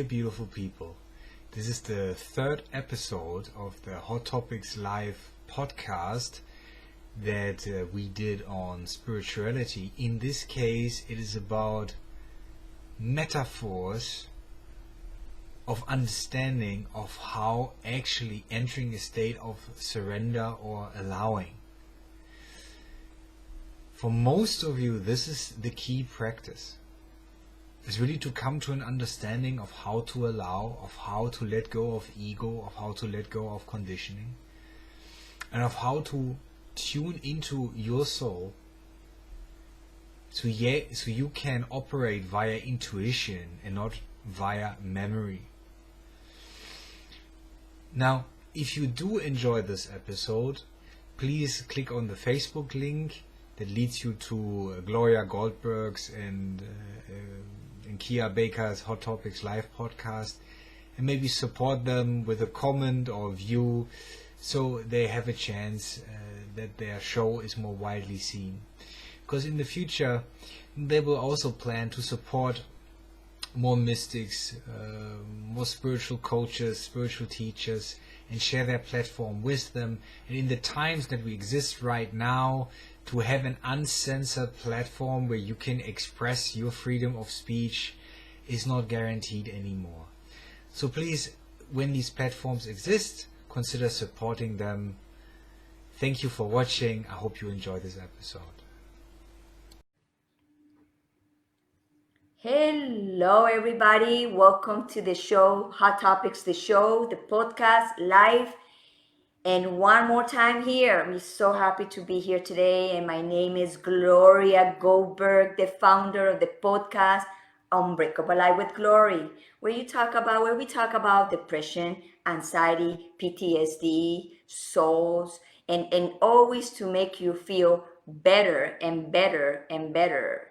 beautiful people. This is the third episode of the Hot Topics Live podcast that we did on spirituality. In this case, it is about metaphors of understanding of how actually entering a state of surrender or allowing. For most of you, this is the key practice. It's really to come to an understanding of how to allow, of how to let go of ego, of how to let go of conditioning, and of how to tune into your soul so you can operate via intuition and not via memory. Now, if you do enjoy this episode, please click on the Facebook link that leads you to Gloria Goldberg's and Kia Baker's Hot Topics Live podcast, and maybe support them with a comment or view so they have a chance that their show is more widely seen. Because in the future they will also plan to support more mystics, more spiritual coaches, spiritual teachers, and share their platform with them. And in the times that we exist right now, to have an uncensored platform where you can express your freedom of speech is not guaranteed anymore. So please, when these platforms exist, consider supporting them. Thank you for watching. I hope you enjoy this episode. Hello everybody, welcome to the show, Hot Topics, the show, the podcast, live. And one more time here, I'm so happy to be here today. And my name is Gloria Goldberg, the founder of the podcast Unbreakable Life with Glory, where we talk about depression, anxiety, PTSD, souls, and always to make you feel better and better and better.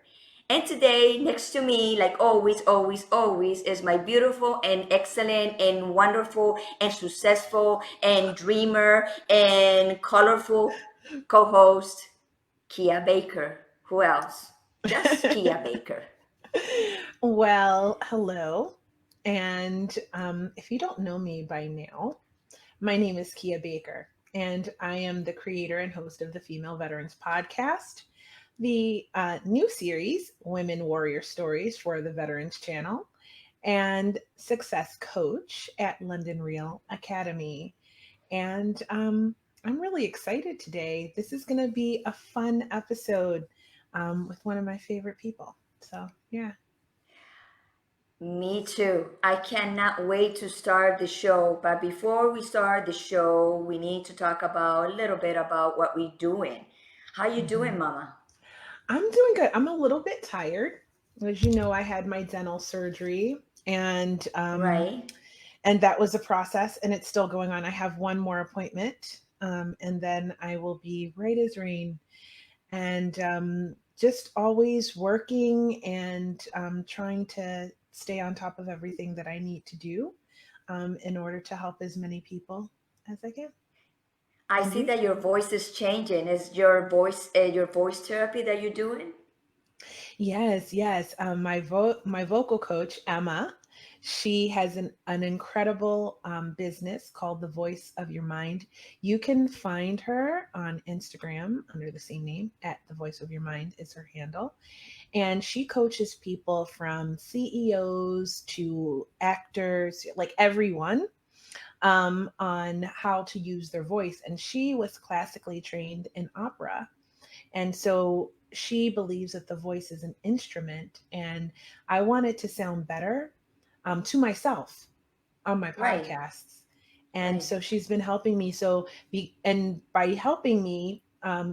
And today, next to me, like always, is my beautiful and excellent and wonderful and successful and dreamer and colorful co-host, Kia Baker. Who else? Just Kia Baker. Well, hello. And if you don't know me by now, my name is Kia Baker, and I am the creator and host of the Female Veterans Podcast, the new series, Women Warrior Stories for the Veterans Channel, and success coach at London Real Academy. And I'm really excited today. This is going to be a fun episode with one of my favorite people. So, yeah. Me too. I cannot wait to start the show. But before we start the show, we need to talk about a little bit about what we're doing. How you doing, Mama? I'm doing good. I'm a little bit tired. As you know, I had my dental surgery, and Right. and that was a process, and it's still going on. I have one more appointment, and then I will be right as rain. And just always working and trying to stay on top of everything that I need to do in order to help as many people as I can. I see that your voice is changing. Is your voice therapy that you're doing? Yes. My vocal coach, Emma, she has an incredible business called The Voice of Your Mind. You can find her on Instagram under the same name, at The Voice of Your Mind is her handle. And she coaches people from CEOs to actors, like everyone, on how to use their voice. And she was classically trained in opera. And so she believes that the voice is an instrument, and I want it to sound better to myself on my Right. podcasts. And Right. so she's been helping me. And by helping me,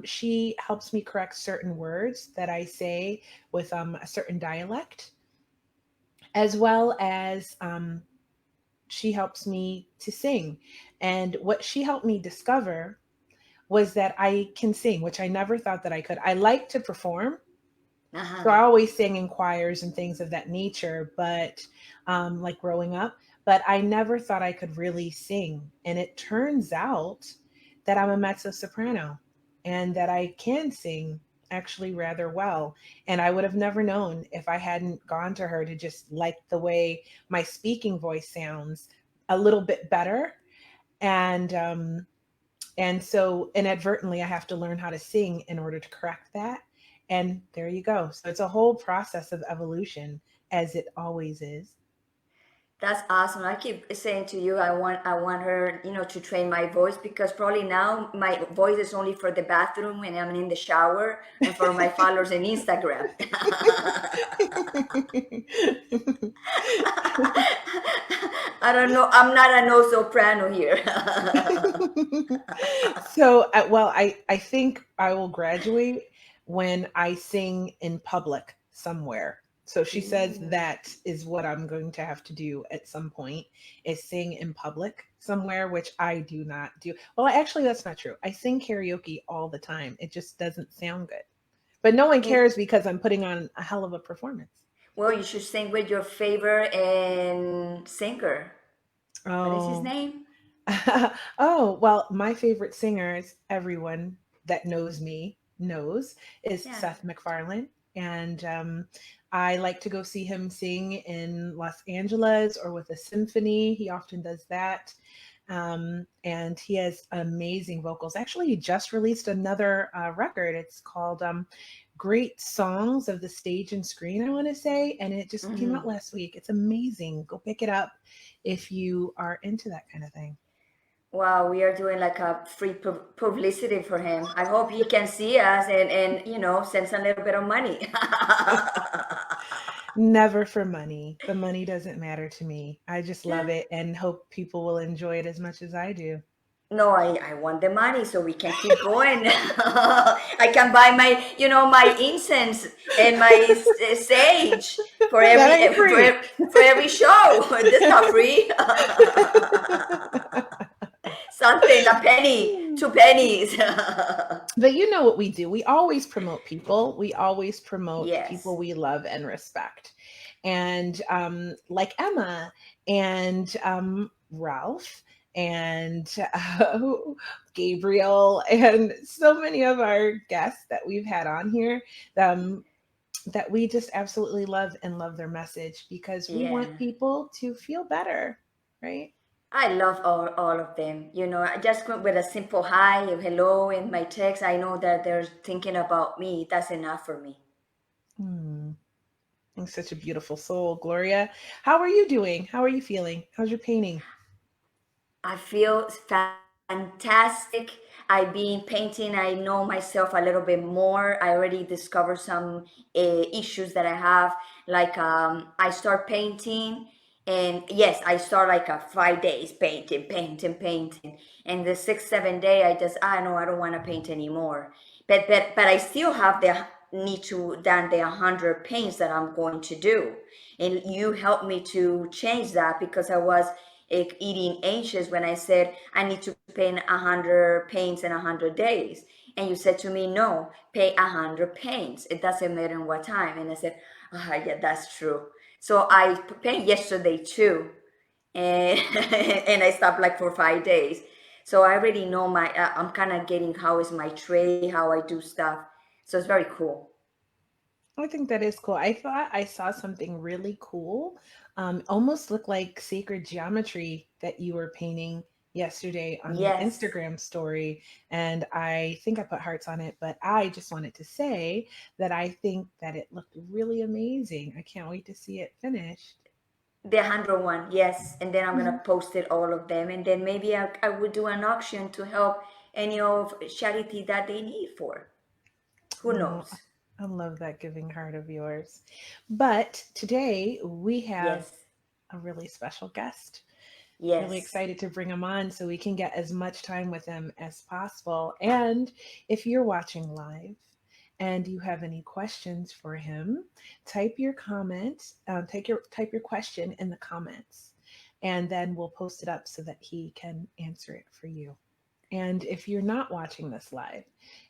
she helps me correct certain words that I say with a certain dialect, as well as she helps me to sing. And what she helped me discover was that I can sing, which I never thought that I could. I like to perform. So I always sang in choirs and things of that nature, but like growing up, but I never thought I could really sing. And it turns out that I'm a mezzo soprano and that I can sing actually rather well. And I would have never known if I hadn't gone to her to just like the way my speaking voice sounds a little bit better. And so inadvertently I have to learn how to sing in order to correct that. And there you go. So it's a whole process of evolution, as it always is. That's awesome. I keep saying to you, I want her, to train my voice, because probably now my voice is only for the bathroom when I'm in the shower and for my followers on Instagram. I don't know. I'm not a no soprano here. So, well, I think I will graduate when I sing in public somewhere. So she says Ooh. that is what I'm going to have to do at some point, is sing in public somewhere, which I do not do. Well, actually, that's not true. I sing karaoke all the time. It just doesn't sound good. But no one You, cares because I'm putting on a hell of a performance. well, you should sing with your favorite and singer. What is his Oh, name? oh, well, my favorite singers, everyone that knows me knows, is Yeah. Seth Macfarlane. And I like to go see him sing in Los Angeles or with a symphony. He often does that. And he has amazing vocals. Actually, he just released another record. It's called Great Songs of the Stage and Screen, I want to say. And it just came out Hmm. last week. It's amazing. Go pick it up if you are into that kind of thing. Wow, we are doing like a free publicity for him. I hope he can see us and sends a little bit of money. Never for money. The money doesn't matter to me. I just love it and hope people will enjoy it as much as I do. No, I want the money so we can keep going. I can buy my incense and my sage for That every ain't free. for every show. This not free. Something, a penny, 2 pennies. But you know what we do? We always promote people. We always promote people Yes. we love and respect. And like Emma and Ralph and Gabriel and so many of our guests that we've had on here, um, that we just absolutely love and love their message because we want Yeah. people to feel better, right? I love all of them. I just went with a simple hi, a hello in my text. I know that they're thinking about me. That's enough for me. Hmm. You're such a beautiful soul, Gloria. How are you doing? How are you feeling? How's your painting? I feel fantastic. I've been painting. I know myself a little bit more. I already discovered some issues that I have. Like I start painting, and yes, I start like a 5 days painting, painting, painting. And the sixth, 7th day, I know I don't want to paint anymore. But I still have the need to done the 100 paints that I'm going to do. And you helped me to change that because I was eating anxious when I said I need to paint 100 paints in 100 days. And you said to me, no, pay 100 paints. It doesn't matter in what time. And I said, yeah, that's true. So I paint yesterday too. And, and I stopped like for 5 days. So I already know I'm kind of getting how is my tray, how I do stuff. So it's very cool. I think that is cool. I thought I saw something really cool. Almost looked like sacred geometry that you were painting yesterday on your Yes. Instagram story. And I think I put hearts on it, but I just wanted to say that I think that it looked really amazing. I can't wait to see it finished. The 101, yes. And then I'm Mhm. gonna post it all of them, and then maybe I would do an auction to help any of charity that they need for. Who Oh, knows? I love that giving heart of yours. But today we have Yes, a really special guest. Really yes. excited to bring him on so we can get as much time with him as possible. And if you're watching live and you have any questions for him, type your comment, type your question in the comments, and then we'll post it up so that he can answer it for you. And if you're not watching this live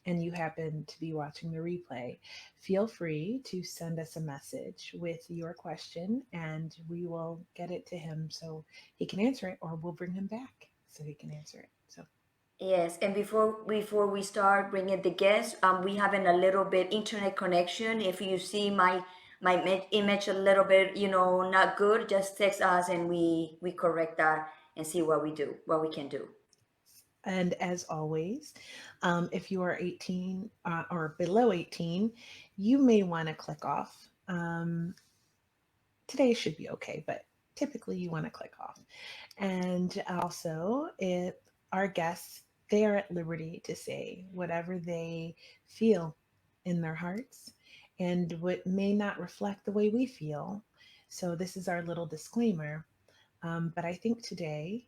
and you happen to be watching the replay, feel free to send us a message with your question and we will get it to him so he can answer it, or we'll bring him back so he can answer it. So, Yes, and before we start bringing the guests, we having a little bit internet connection. If you see my image a little bit, not good, just text us and we correct that and see what we can do. And as always, if you are 18 or below 18, you may want to click off. Today should be okay, but typically you want to click off. And also, if our guests, they are at liberty to say whatever they feel in their hearts and what may not reflect the way we feel. So, this is our little disclaimer. But I think today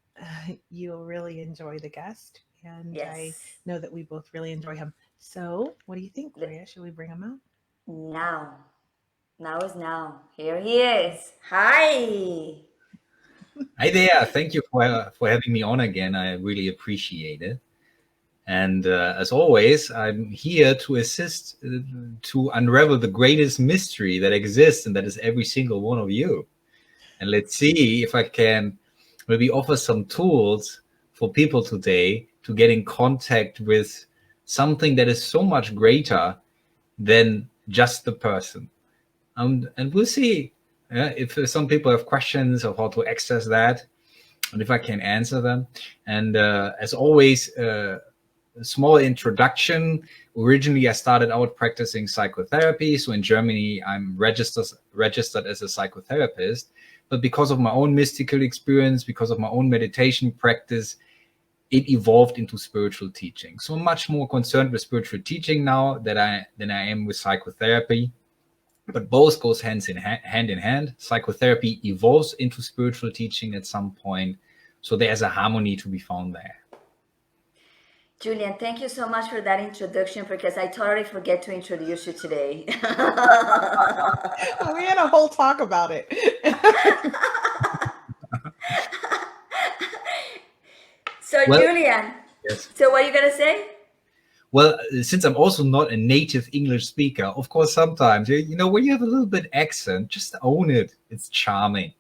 you'll really enjoy the guest. And I Yes. know that we both really enjoy him. So, what do you think, Le- Gloria? Should we bring him out? Now, now is now. Here he is. Hi. Hi there. Thank you for having me on again. I really appreciate it. And as always, I'm here to assist to unravel the greatest mystery that exists, and that is every single one of you. And let's see if I can maybe offer some tools for people today to get in contact with something that is so much greater than just the person. And we'll see if some people have questions of how to access that and if I can answer them. And as always, a small introduction. Originally, I started out practicing psychotherapy. So in Germany, I'm registered as a psychotherapist. But because of my own mystical experience, because of my own meditation practice, it evolved into spiritual teaching. So I'm much more concerned with spiritual teaching now than I am with psychotherapy. But both goes hand in hand. Psychotherapy evolves into spiritual teaching at some point. So there's a harmony to be found there. Julian, thank you so much for that introduction because I totally forget to introduce you today. We had a whole talk about it. So, Well, Julian, yes. so what are you going to say? Well, since I'm also not a native English speaker, of course, sometimes, when you have a little bit accent, just own it. It's charming.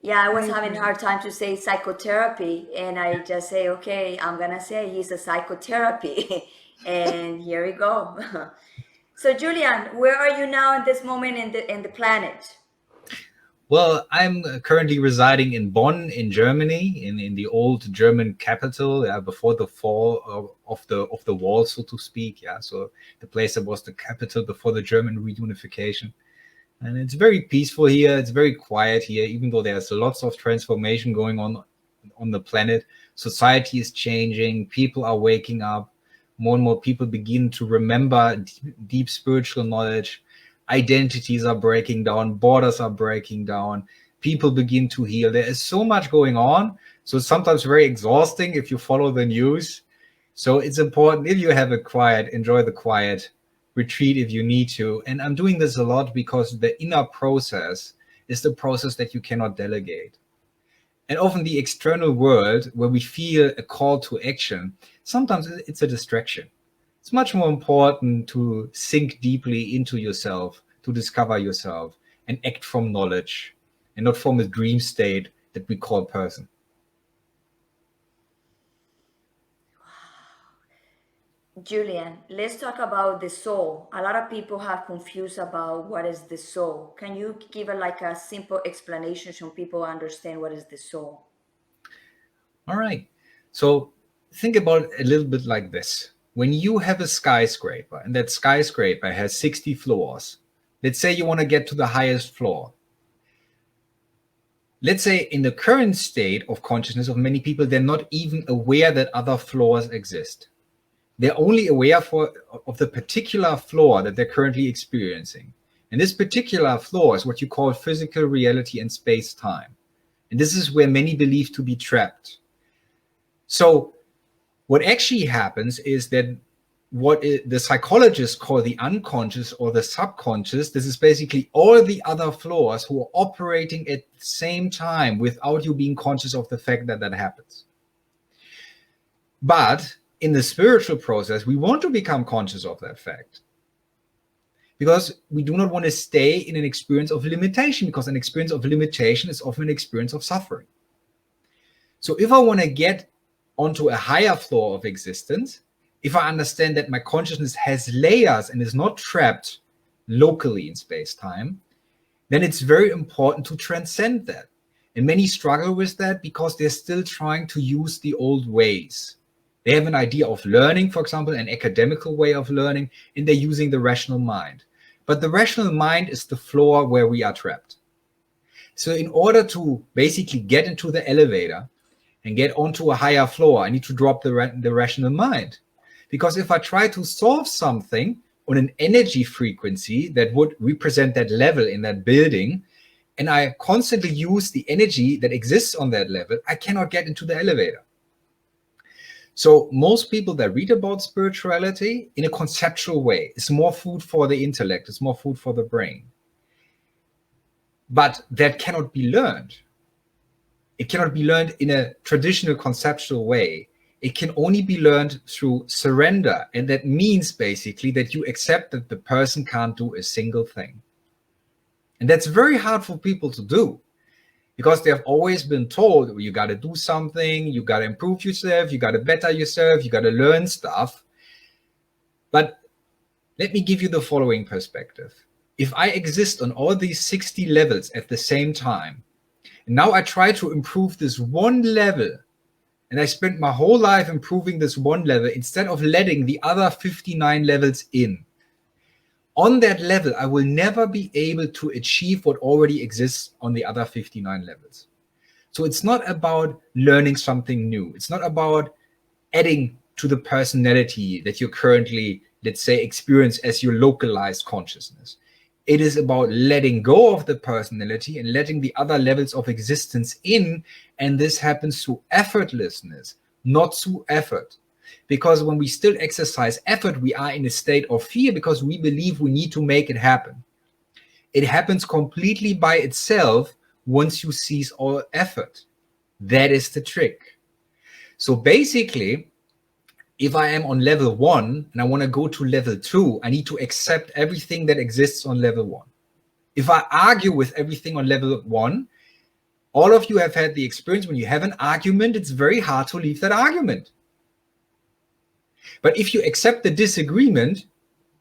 Yeah, I was having a hard time to say psychotherapy, and I just say, okay, I'm going to say he's a psychotherapy. And here we go. So, Julian, where are you now in this moment in the planet? Well, I'm currently residing in Bonn, in Germany, in the old German capital, before the fall of the wall, so to speak. Yeah, so the place that was the capital before the German reunification. And it's very peaceful here. It's very quiet here, even though there's lots of transformation going on the planet. Society is changing. People are waking up. More and more people begin to remember deep spiritual knowledge. Identities are breaking down, borders are breaking down, people begin to heal. There is so much going on. So it's sometimes very exhausting if you follow the news. So it's important, if you have a quiet, enjoy the quiet, retreat if you need to. And I'm doing this a lot because the inner process is the process that you cannot delegate. And often the external world, where we feel a call to action, sometimes it's a distraction. It's much more important to sink deeply into yourself, to discover yourself, and act from knowledge, and not from a dream state that we call person. Julian, let's talk about the soul. A lot of people have confused about what is the soul. Can you give a simple explanation so people understand what is the soul? All right. So think about it a little bit like this. When you have a skyscraper and that skyscraper has 60 floors, let's say you want to get to the highest floor. Let's say in the current state of consciousness of many people, they're not even aware that other floors exist. They're only aware of the particular floor that they're currently experiencing. And this particular floor is what you call physical reality and space-time. And this is where many believe to be trapped. So what actually happens is that what the psychologists call the unconscious or the subconscious, this is basically all the other floors who are operating at the same time without you being conscious of the fact that that happens. But in the spiritual process, we want to become conscious of that fact, because we do not want to stay in an experience of limitation, because an experience of limitation is often an experience of suffering. So if I want to get onto a higher floor of existence, if I understand that my consciousness has layers and is not trapped locally in space-time, then it's very important to transcend that. And many struggle with that because they're still trying to use the old ways. They have an idea of learning, for example, an academical way of learning, and they're using the rational mind. But the rational mind is the floor where we are trapped. So in order to basically get into the elevator and get onto a higher floor, I need to drop the rational mind. Because if I try to solve something on an energy frequency that would represent that level in that building, and I constantly use the energy that exists on that level, I cannot get into the elevator. So most people that read about spirituality in a conceptual way, it's more food for the intellect, it's more food for the brain. But that cannot be learned. It cannot be learned in a traditional conceptual way. It can only be learned through surrender. And that means basically that you accept that the person can't do a single thing. And that's very hard for people to do because they have always been told, well, you got to do something, you got to improve yourself, you got to better yourself, you got to learn stuff. But let me give you the following perspective. If I exist on all these 60 levels at the same time, and now I try to improve this one level, and I spent my whole life improving this one level instead of letting the other 59 levels in. On that level, I will never be able to achieve what already exists on the other 59 levels. So it's not about learning something new. It's not about adding to the personality that you currently, let's say, experience as your localized consciousness. It is about letting go of the personality and letting the other levels of existence in. And this happens through effortlessness, not through effort. Because when we still exercise effort, we are in a state of fear because we believe we need to make it happen. It happens completely by itself once you cease all effort. That is the trick. So basically, if I am on level 1 and I want to go to level 2, I need to accept everything that exists on level 1. If I argue with everything on level 1, all of you have had the experience when you have an argument, it's very hard to leave that argument. But if you accept the disagreement,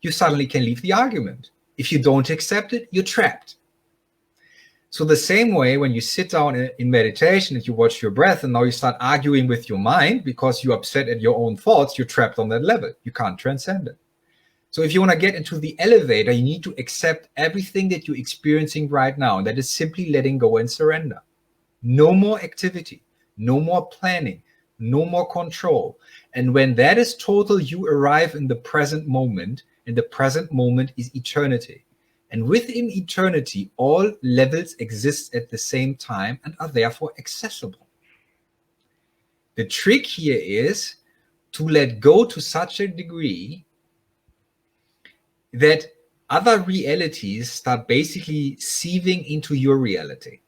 you suddenly can leave the argument. If you don't accept it, you're trapped. So the same way when you sit down in meditation and you watch your breath and now you start arguing with your mind because you're upset at your own thoughts, you're trapped on that level. You can't transcend it. So if you want to get into the elevator, you need to accept everything that you're experiencing right now. And that is simply letting go and surrender. No more activity, no more planning, no more control. And when that is total, you arrive in the present moment, and the present moment is eternity. And within eternity, all levels exist at the same time and are therefore accessible. The trick here is to let go to such a degree that other realities start basically sieving into your reality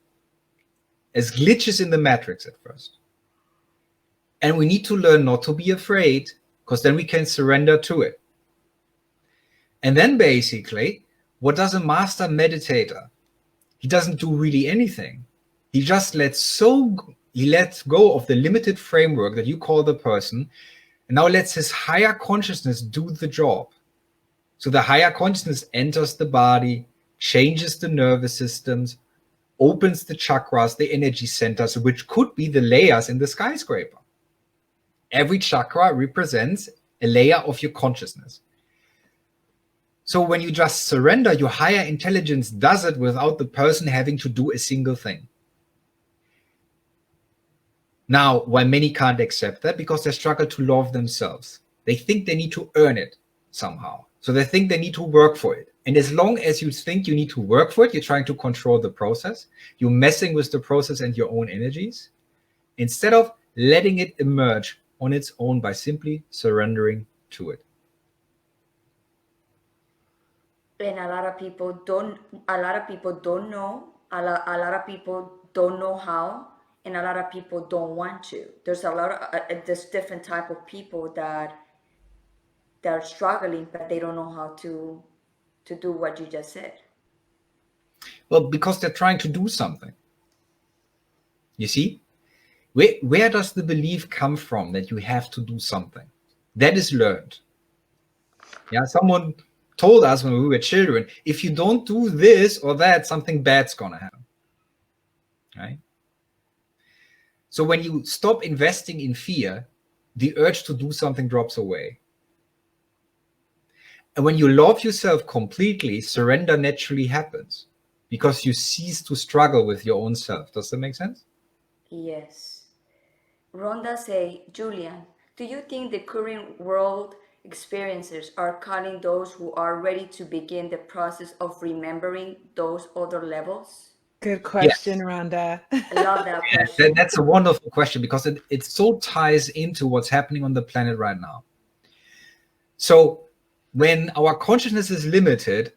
as glitches in the matrix at first. And we need to learn not to be afraid, because then we can surrender to it. And then basically, what does a master meditator? He doesn't do really anything. He just lets go of the limited framework that you call the person, and now lets his higher consciousness do the job. So the higher consciousness enters the body, changes the nervous systems, opens the chakras, the energy centers, which could be the layers in the skyscraper. Every chakra represents a layer of your consciousness. So when you just surrender, your higher intelligence does it without the person having to do a single thing. Now, why many can't accept that? Because they struggle to love themselves. They think they need to earn it somehow. So they think they need to work for it. And as long as you think you need to work for it, you're trying to control the process. You're messing with the process and your own energies, instead of letting it emerge on its own by simply surrendering to it. And a lot of people don't know, a lot of people don't know how, and a lot of people don't want to. There's a lot of there's different type of people that are struggling, but they don't know how to do what you just said. Well, because they're trying to do something. You see? Where does the belief come from that you have to do something? That is learned. Yeah, someone told us when we were children, if you don't do this or that, something bad's gonna happen. Right? So when you stop investing in fear, the urge to do something drops away. And when you love yourself completely, surrender naturally happens because you cease to struggle with your own self. Does that make sense? Yes. Rhonda say, Julian, do you think the current world experiences are calling those who are ready to begin the process of remembering those other levels? Good Yes. question, Rhonda. I love that question. That's a wonderful question because it so ties into what's happening on the planet right now. So when our consciousness is limited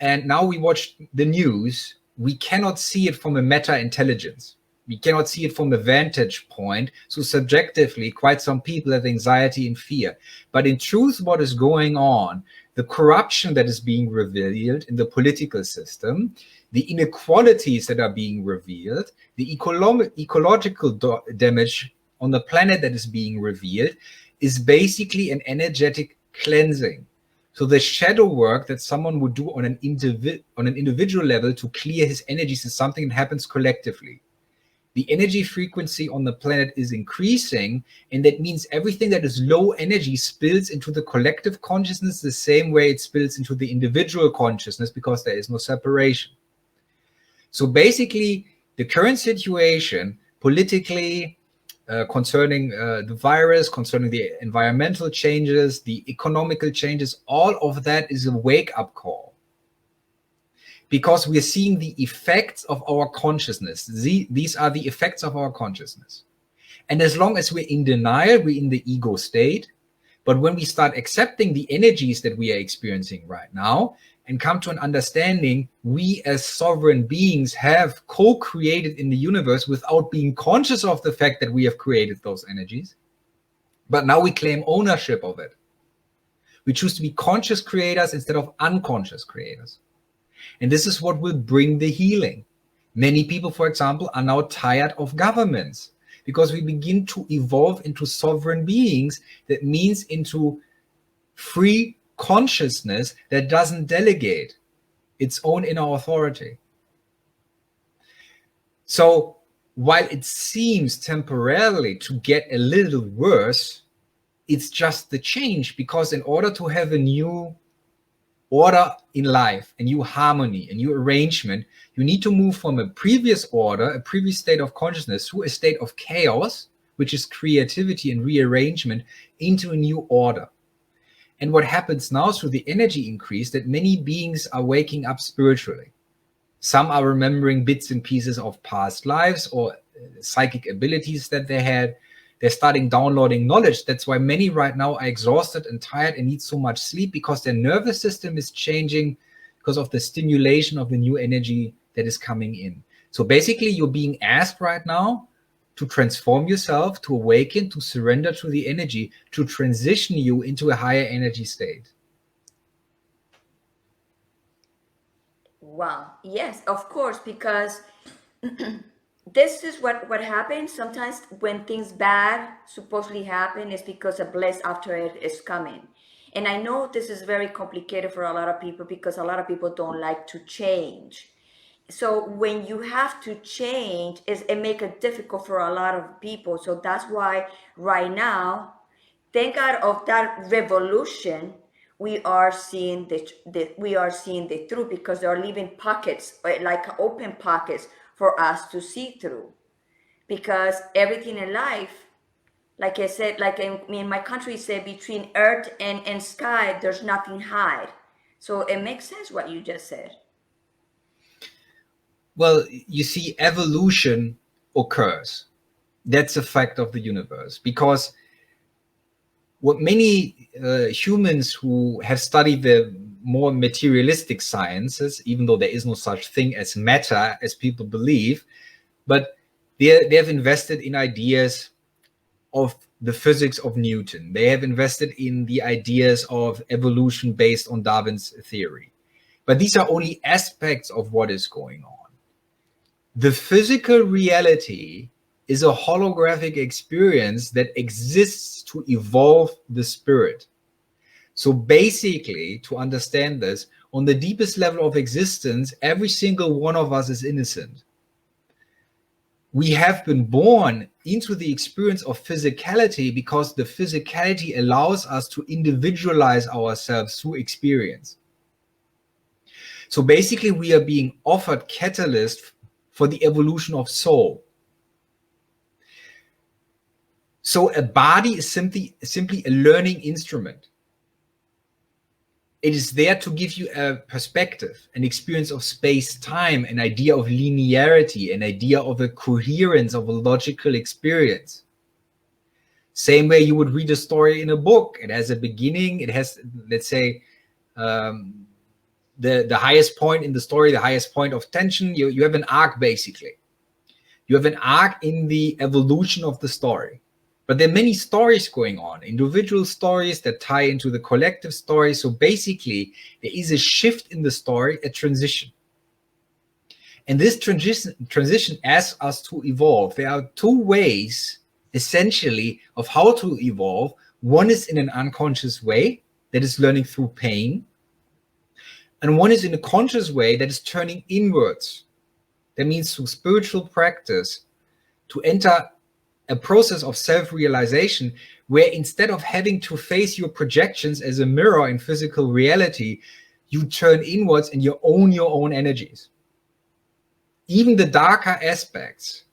and now we watch the news, we cannot see it from a meta intelligence. We cannot see it from a vantage point. So subjectively, quite some people have anxiety and fear. But in truth, what is going on, the corruption that is being revealed in the political system, the inequalities that are being revealed, the ecological damage on the planet that is being revealed is basically an energetic cleansing. So the shadow work that someone would do on an individual level to clear his energies is something that happens collectively. The energy frequency on the planet is increasing, and that means everything that is low energy spills into the collective consciousness the same way it spills into the individual consciousness because there is no separation. So basically, the current situation politically, concerning the virus, concerning the environmental changes, the economical changes, all of that is a wake-up call. Because we're seeing the effects of our consciousness. These are the effects of our consciousness. And as long as we're in denial, we're in the ego state. But when we start accepting the energies that we are experiencing right now and come to an understanding, we as sovereign beings have co-created in the universe without being conscious of the fact that we have created those energies. But now we claim ownership of it. We choose to be conscious creators instead of unconscious creators. And this is what will bring the healing. Many people, for example, are now tired of governments because we begin to evolve into sovereign beings. That means into free consciousness that doesn't delegate its own inner authority. So while it seems temporarily to get a little worse, it's just the change, because in order to have a new order in life, a new harmony, a new arrangement, you need to move from a previous order, a previous state of consciousness, to a state of chaos, which is creativity and rearrangement, into a new order. And what happens now through the energy increase, that many beings are waking up spiritually. Some are remembering bits and pieces of past lives or psychic abilities that they had. They're starting downloading knowledge. That's why many right now are exhausted and tired and need so much sleep, because their nervous system is changing because of the stimulation of the new energy that is coming in. So basically, you're being asked right now to transform yourself, to awaken, to surrender to the energy, to transition you into a higher energy state. Wow. Yes, of course, because this is what happens sometimes when things bad supposedly happen, is because a bliss after it is coming. And I know this is very complicated for a lot of people, because a lot of people don't like to change. So when you have to change, it make it difficult for a lot of people. So that's why right now, thank God of that revolution, we are seeing the truth, because they are leaving pockets, like open pockets for us to see through. Because everything in life, like I said, like in my country say, between earth and sky, there's nothing hide. So it makes sense what you just said. Well, you see, evolution occurs. That's a fact of the universe, because what many humans who have studied the more materialistic sciences, even though there is no such thing as matter as people believe, but they have invested in ideas of the physics of Newton. They have invested in the ideas of evolution based on Darwin's theory. But these are only aspects of what is going on. The physical reality is a holographic experience that exists to evolve the spirit. So basically, to understand this, on the deepest level of existence, every single one of us is innocent. We have been born into the experience of physicality because the physicality allows us to individualize ourselves through experience. So basically, we are being offered catalyst for the evolution of soul. So a body is simply a learning instrument. It is there to give you a perspective, an experience of space-time, an idea of linearity, an idea of a coherence of a logical experience. Same way you would read a story in a book. It has a beginning. It has, let's say, the highest point in the story, the highest point of tension. You have an arc, basically. You have an arc in the evolution of the story. But there are many stories going on, individual stories that tie into the collective story. So basically, there is a shift in the story, a transition. And this transition asks us to evolve. There are two ways, essentially, of how to evolve. One is in an unconscious way, that is learning through pain. And one is in a conscious way, that is turning inwards. That means through spiritual practice, to enter a process of self-realization where instead of having to face your projections as a mirror in physical reality, you turn inwards and you own your own energies. Even the darker aspects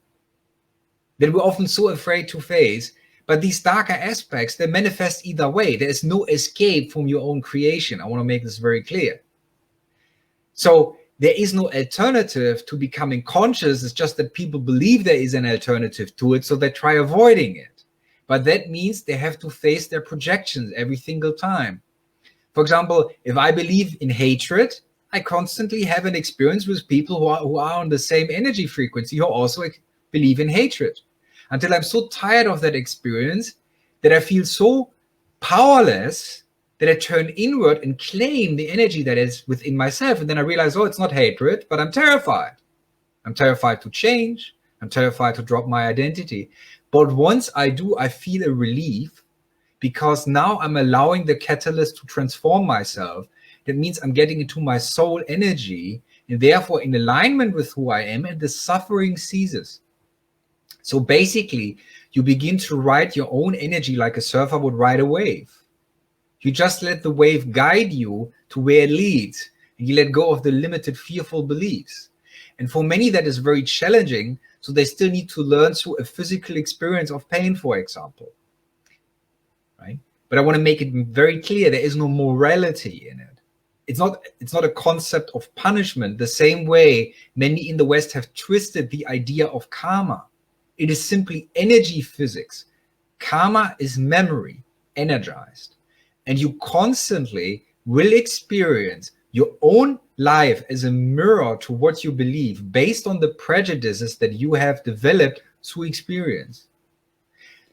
that we're often so afraid to face, but these darker aspects, they manifest either way. There is no escape from your own creation. I want to make this very clear. So there is no alternative to becoming conscious. It's just that people believe there is an alternative to it, so they try avoiding it. But that means they have to face their projections every single time. For example, if I believe in hatred, I constantly have an experience with people who are on the same energy frequency, who also believe in hatred. Until I'm so tired of that experience that I feel so powerless that I turn inward and claim the energy that is within myself. And then I realize, oh, it's not hatred, but I'm terrified. I'm terrified to change. I'm terrified to drop my identity. But once I do, I feel a relief because now I'm allowing the catalyst to transform myself. That means I'm getting into my soul energy and therefore in alignment with who I am, and the suffering ceases. So basically, you begin to ride your own energy like a surfer would ride a wave. You just let the wave guide you to where it leads, and you let go of the limited, fearful beliefs. And for many, that is very challenging, so they still need to learn through a physical experience of pain, for example. Right? But I want to make it very clear, there is no morality in it. It's not a concept of punishment, the same way many in the West have twisted the idea of karma. It is simply energy physics. Karma is memory, energized. And you constantly will experience your own life as a mirror to what you believe based on the prejudices that you have developed through experience.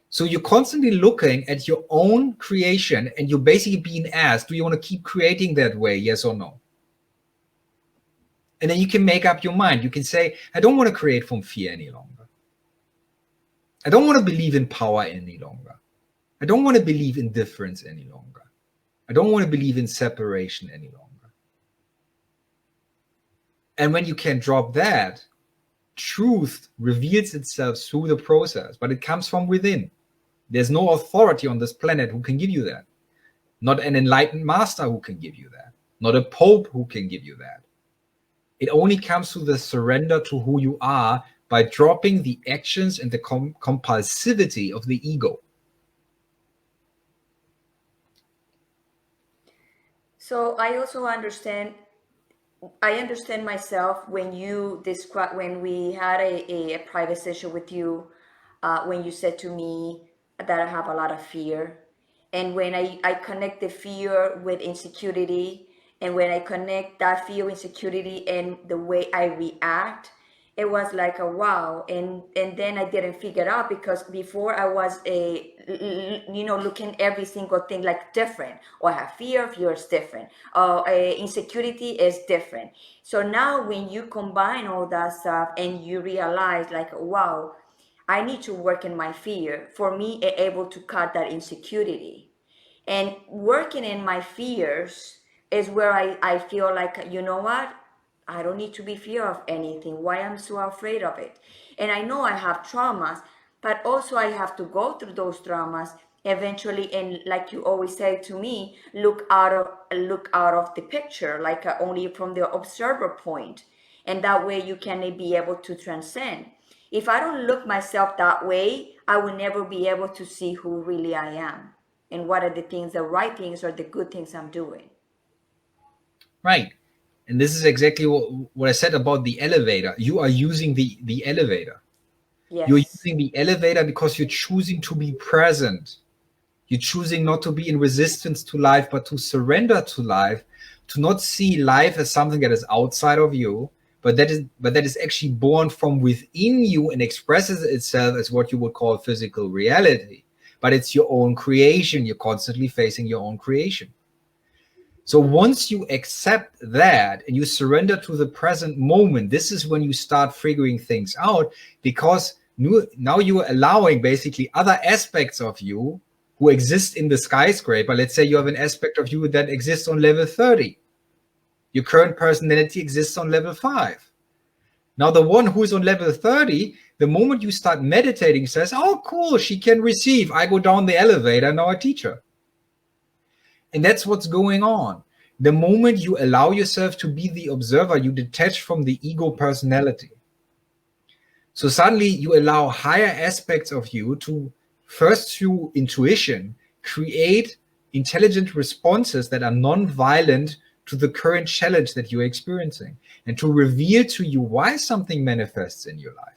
So you're constantly looking at your own creation and you're basically being asked, do you want to keep creating that way? Yes or no? And then you can make up your mind. You can say, I don't want to create from fear any longer. I don't want to believe in power any longer. I don't want to believe in difference any longer. I don't want to believe in separation any longer. And when you can drop that, truth reveals itself through the process, but it comes from within. There's no authority on this planet who can give you that. Not an enlightened master who can give you that. Not a pope who can give you that. It only comes through the surrender to who you are by dropping the actions and the compulsivity of the ego. So I also understand myself when you describe, when we had a private session with you, when you said to me that I have a lot of fear. And when I connect the fear with insecurity, and when I connect that fear, insecurity, and the way I react, it was like a wow. And then I didn't figure it out, because before I was looking every single thing like different. Or I have fear is different. Insecurity is different. So now when you combine all that stuff and you realize like, wow, I need to work in my fear for me able to cut that insecurity. And working in my fears is where I feel like, you know what? I don't need to be fear of anything. Why I'm so afraid of it? And I know I have traumas, but also I have to go through those traumas eventually. And like you always say to me, look out of the picture, like only from the observer point, and that way you can be able to transcend. If I don't look myself that way, I will never be able to see who really I am and what are the things, the right things or the good things I'm doing. Right. And this is exactly what I said about the elevator. You are using the elevator. You're Yes. using the elevator because you're choosing to be present. You're choosing not to be in resistance to life, but to surrender to life, to not see life as something that is outside of you, but that is actually born from within you and expresses itself as what you would call physical reality. But it's your own creation. You're constantly facing your own creation. So once you accept that and you surrender to the present moment, this is when you start figuring things out, because now you are allowing basically other aspects of you who exist in the skyscraper. Let's say you have an aspect of you that exists on level 30. Your current personality exists on level 5. Now the one who is on level 30, the moment you start meditating, says, oh, cool, she can receive. I go down the elevator, now I teach her. And that's what's going on. The moment you allow yourself to be the observer, you detach from the ego personality. So suddenly you allow higher aspects of you to, first through intuition, create intelligent responses that are non-violent to the current challenge that you're experiencing, and to reveal to you why something manifests in your life.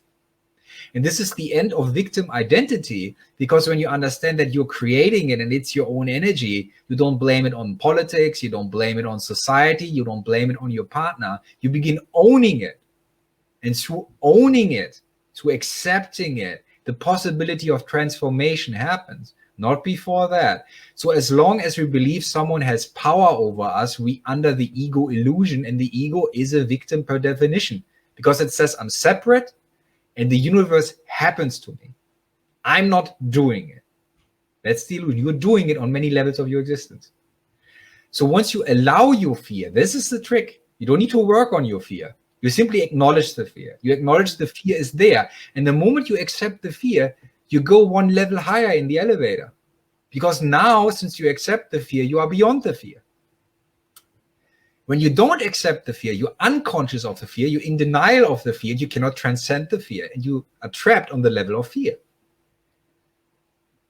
And this is the end of victim identity, because when you understand that you're creating it and it's your own energy, you don't blame it on politics, you don't blame it on society, you don't blame it on your partner. You begin owning it. And through owning it, through accepting it, the possibility of transformation happens, not before that. So as long as we believe someone has power over us, we under the ego illusion, and the ego is a victim per definition, because it says I'm separate, and the universe happens to me. I'm not doing it. That's the illusion. You're doing it on many levels of your existence. So once you allow your fear, this is the trick. You don't need to work on your fear. You simply acknowledge the fear. You acknowledge the fear is there. And the moment you accept the fear, you go one level higher in the elevator. Because now, since you accept the fear, you are beyond the fear. When you don't accept the fear, you're unconscious of the fear, you're in denial of the fear, you cannot transcend the fear, and you are trapped on the level of fear.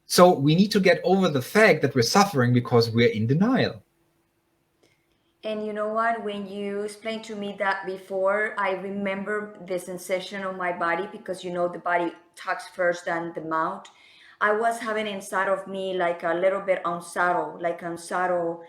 So we need to get over the fact that we're suffering because we're in denial. And you know what? When you explained to me that before, I remember the sensation of my body, because you know the body talks first than the mouth. I was having inside of me like a little bit unsettled, like unsettled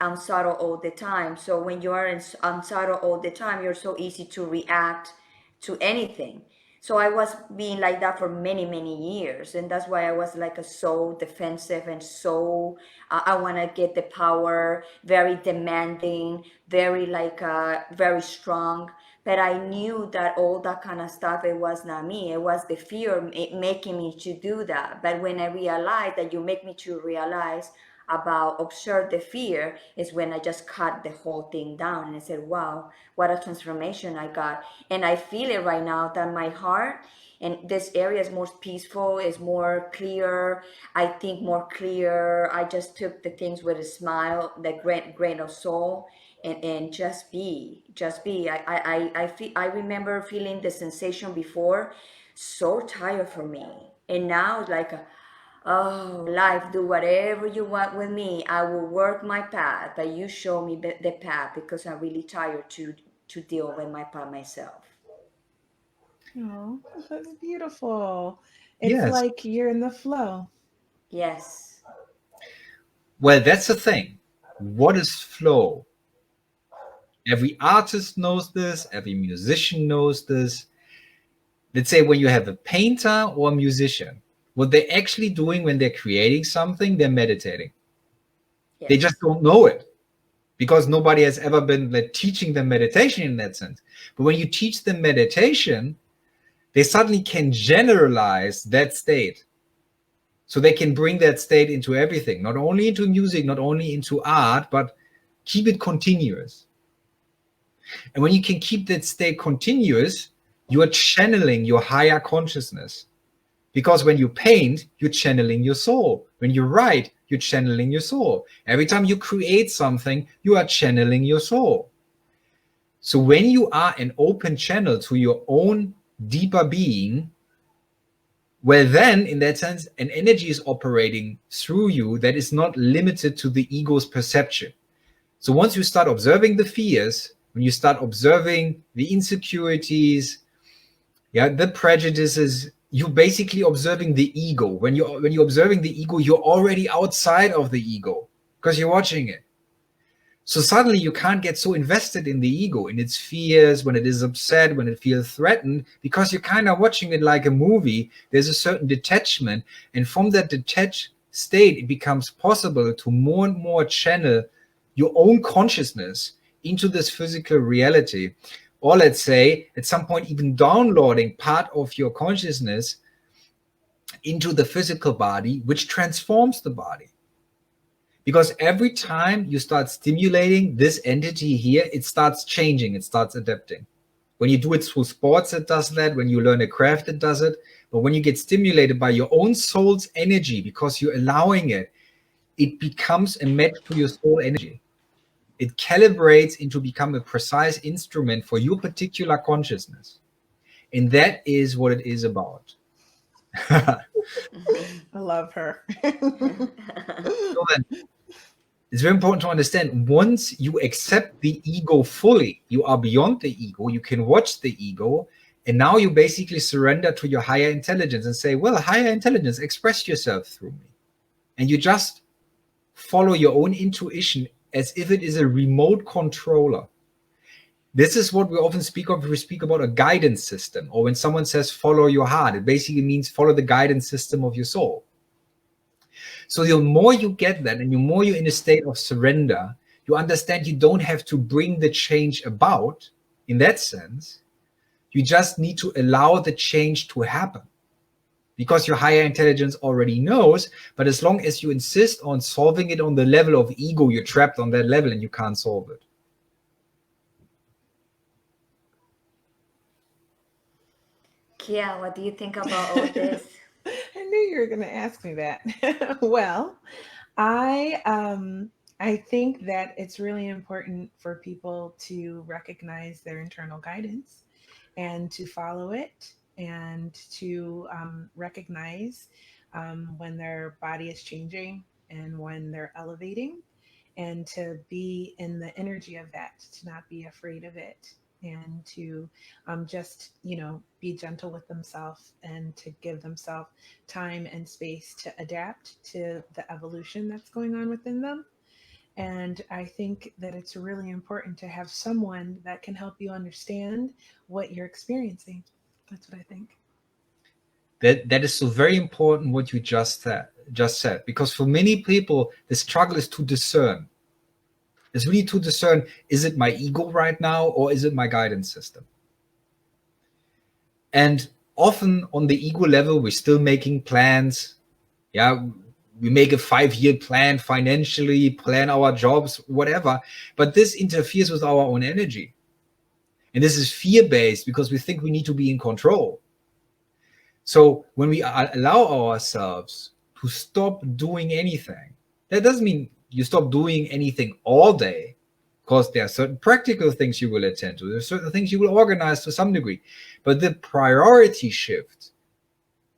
all the time. So when you are unsettled all the time, you're so easy to react to anything. So I was being like that for many, many years. And that's why I was like so defensive and so, I want to get the power, very demanding, very very strong. But I knew that all that kind of stuff, it was not me. It was the fear making me to do that. But when I realized that you make me to realize about observe the fear, is when I just cut the whole thing down, and I said, wow, what a transformation I got. And I feel it right now that my heart and this area is more peaceful, is more clear. I think more clear. I just took the things with a smile, the grain of salt, and just be. I remember feeling the sensation before, so tired for me. And now it's like oh, life, do whatever you want with me. I will work my path, but you show me the path, because I'm really tired to deal with my path myself. Oh, that's beautiful. It's Yes. like you're in the flow. Yes. Well, that's the thing. What is flow? Every artist knows this. Every musician knows this. Let's say when you have a painter or a musician, what they're actually doing when they're creating something, they're meditating. Yes. They just don't know it, because nobody has ever been teaching them meditation in that sense. But when you teach them meditation, they suddenly can generalize that state. So they can bring that state into everything, not only into music, not only into art, but keep it continuous. And when you can keep that state continuous, you are channeling your higher consciousness. Because when you paint, you're channeling your soul. When you write, you're channeling your soul. Every time you create something, you are channeling your soul. So when you are an open channel to your own deeper being, well, then in that sense, an energy is operating through you that is not limited to the ego's perception. So once you start observing the fears, when you start observing the insecurities, the prejudices, you're basically observing the ego. When you're observing the ego, you're already outside of the ego because you're watching it. So suddenly you can't get so invested in the ego, in its fears, when it is upset, when it feels threatened, because you're kind of watching it like a movie. There's a certain detachment. And from that detached state, it becomes possible to more and more channel your own consciousness into this physical reality. Or let's say, at some point, even downloading part of your consciousness into the physical body, which transforms the body. Because every time you start stimulating this entity here, it starts changing, it starts adapting. When you do it through sports, it does that. When you learn a craft, it does it. But when you get stimulated by your own soul's energy, because you're allowing it, it becomes a match to your soul energy. It calibrates into become a precise instrument for your particular consciousness. And that is what it is about. I love her. So then, it's very important to understand, once you accept the ego fully, you are beyond the ego, you can watch the ego, and now you basically surrender to your higher intelligence and say, well, higher intelligence, express yourself through me. And you just follow your own intuition as if it is a remote controller. This is what we often speak of. We speak about a guidance system, or when someone says follow your heart, it basically means follow the guidance system of your soul. So the more you get that, and the more you're in a state of surrender, you understand you don't have to bring the change about in that sense. You just need to allow the change to happen, because your higher intelligence already knows. But as long as you insist on solving it on the level of ego, you're trapped on that level and you can't solve it. Kia, what do you think about all this? I knew you were going to ask me that. Well, I think that it's really important for people to recognize their internal guidance and to follow it, and to recognize when their body is changing and when they're elevating, and to be in the energy of that, to not be afraid of it, and to just, be gentle with themselves, and to give themselves time and space to adapt to the evolution that's going on within them. And I think that it's really important to have someone that can help you understand what you're experiencing. That's what I think. That is so very important what you just said, because for many people the struggle is to discern. It's really to discern, is it my ego right now, or is it my guidance system? And often on the ego level, we're still making plans. We make a 5-year plan financially, plan our jobs, whatever. But this interferes with our own energy. And this is fear-based because we think we need to be in control. So when we allow ourselves to stop doing anything, that doesn't mean you stop doing anything all day, because there are certain practical things you will attend to. There are certain things you will organize to some degree. But the priority shift,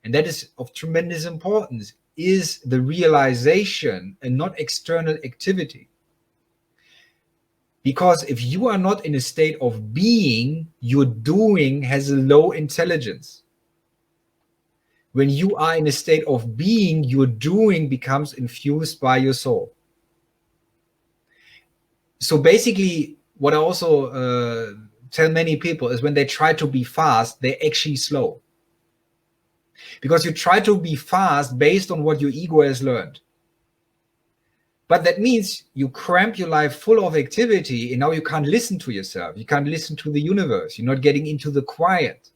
and that is of tremendous importance, is the realization and not external activity. Because if you are not in a state of being, your doing has a low intelligence. When you are in a state of being, your doing becomes infused by your soul. So basically, what I also tell many people is when they try to be fast, they're actually slow. Because you try to be fast based on what your ego has learned. But that means you cramp your life full of activity, and now you can't listen to yourself. You can't listen to the universe. You're not getting into the quiet.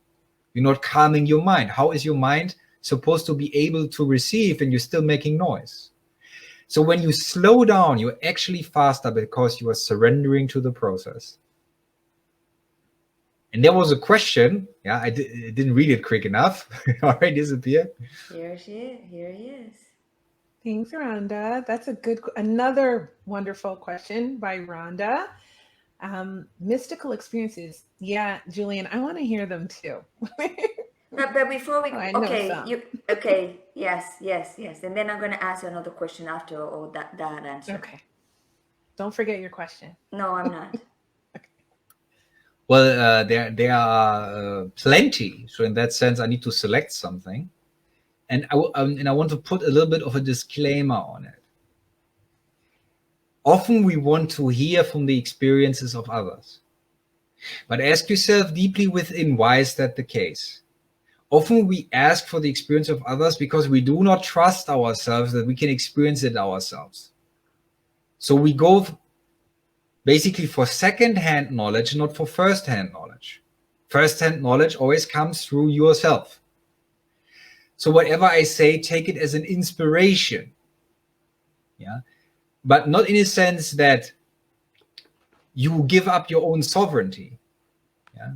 You're not calming your mind. How is your mind supposed to be able to receive and you're still making noise? So when you slow down, you're actually faster because you are surrendering to the process. And there was a question. Yeah, I didn't read it quick enough. All right, disappear. Here she is. Here he is. Thanks, Rhonda. That's another wonderful question by Rhonda. Mystical experiences. Yeah, Julian, I want to hear them too. But before we, I know okay, some. yes. And then I'm going to ask you another question after all that answer. Okay. Don't forget your question. No, I'm not. Well, there are plenty. So in that sense, I need to select something. And I want to put a little bit of a disclaimer on it. Often we want to hear from the experiences of others. But ask yourself deeply within, why is that the case? Often we ask for the experience of others because we do not trust ourselves that we can experience it ourselves. So we go basically for second-hand knowledge, not for first-hand knowledge. First-hand knowledge always comes through yourself. So whatever I say, take it as an inspiration. Yeah, but not in a sense that you give up your own sovereignty. Yeah,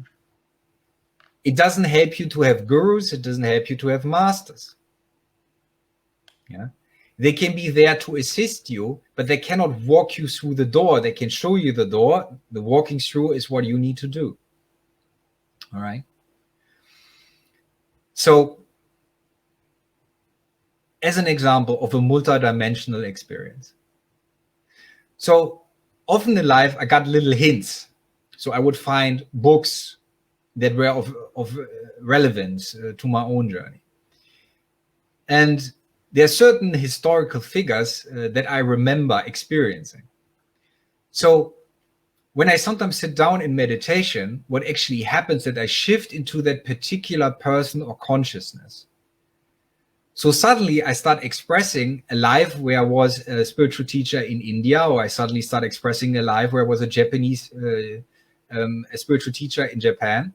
it doesn't help you to have gurus. It doesn't help you to have masters. Yeah, they can be there to assist you, but they cannot walk you through the door. They can show you the door. The walking through is what you need to do. All right. So, as an example of a multidimensional experience. So often in life, I got little hints. So I would find books that were of relevance to my own journey. And there are certain historical figures that I remember experiencing. So when I sometimes sit down in meditation, what actually happens is that I shift into that particular person or consciousness. So suddenly I start expressing a life where I was a spiritual teacher in India, or I suddenly start expressing a life where I was a Japanese, a spiritual teacher in Japan.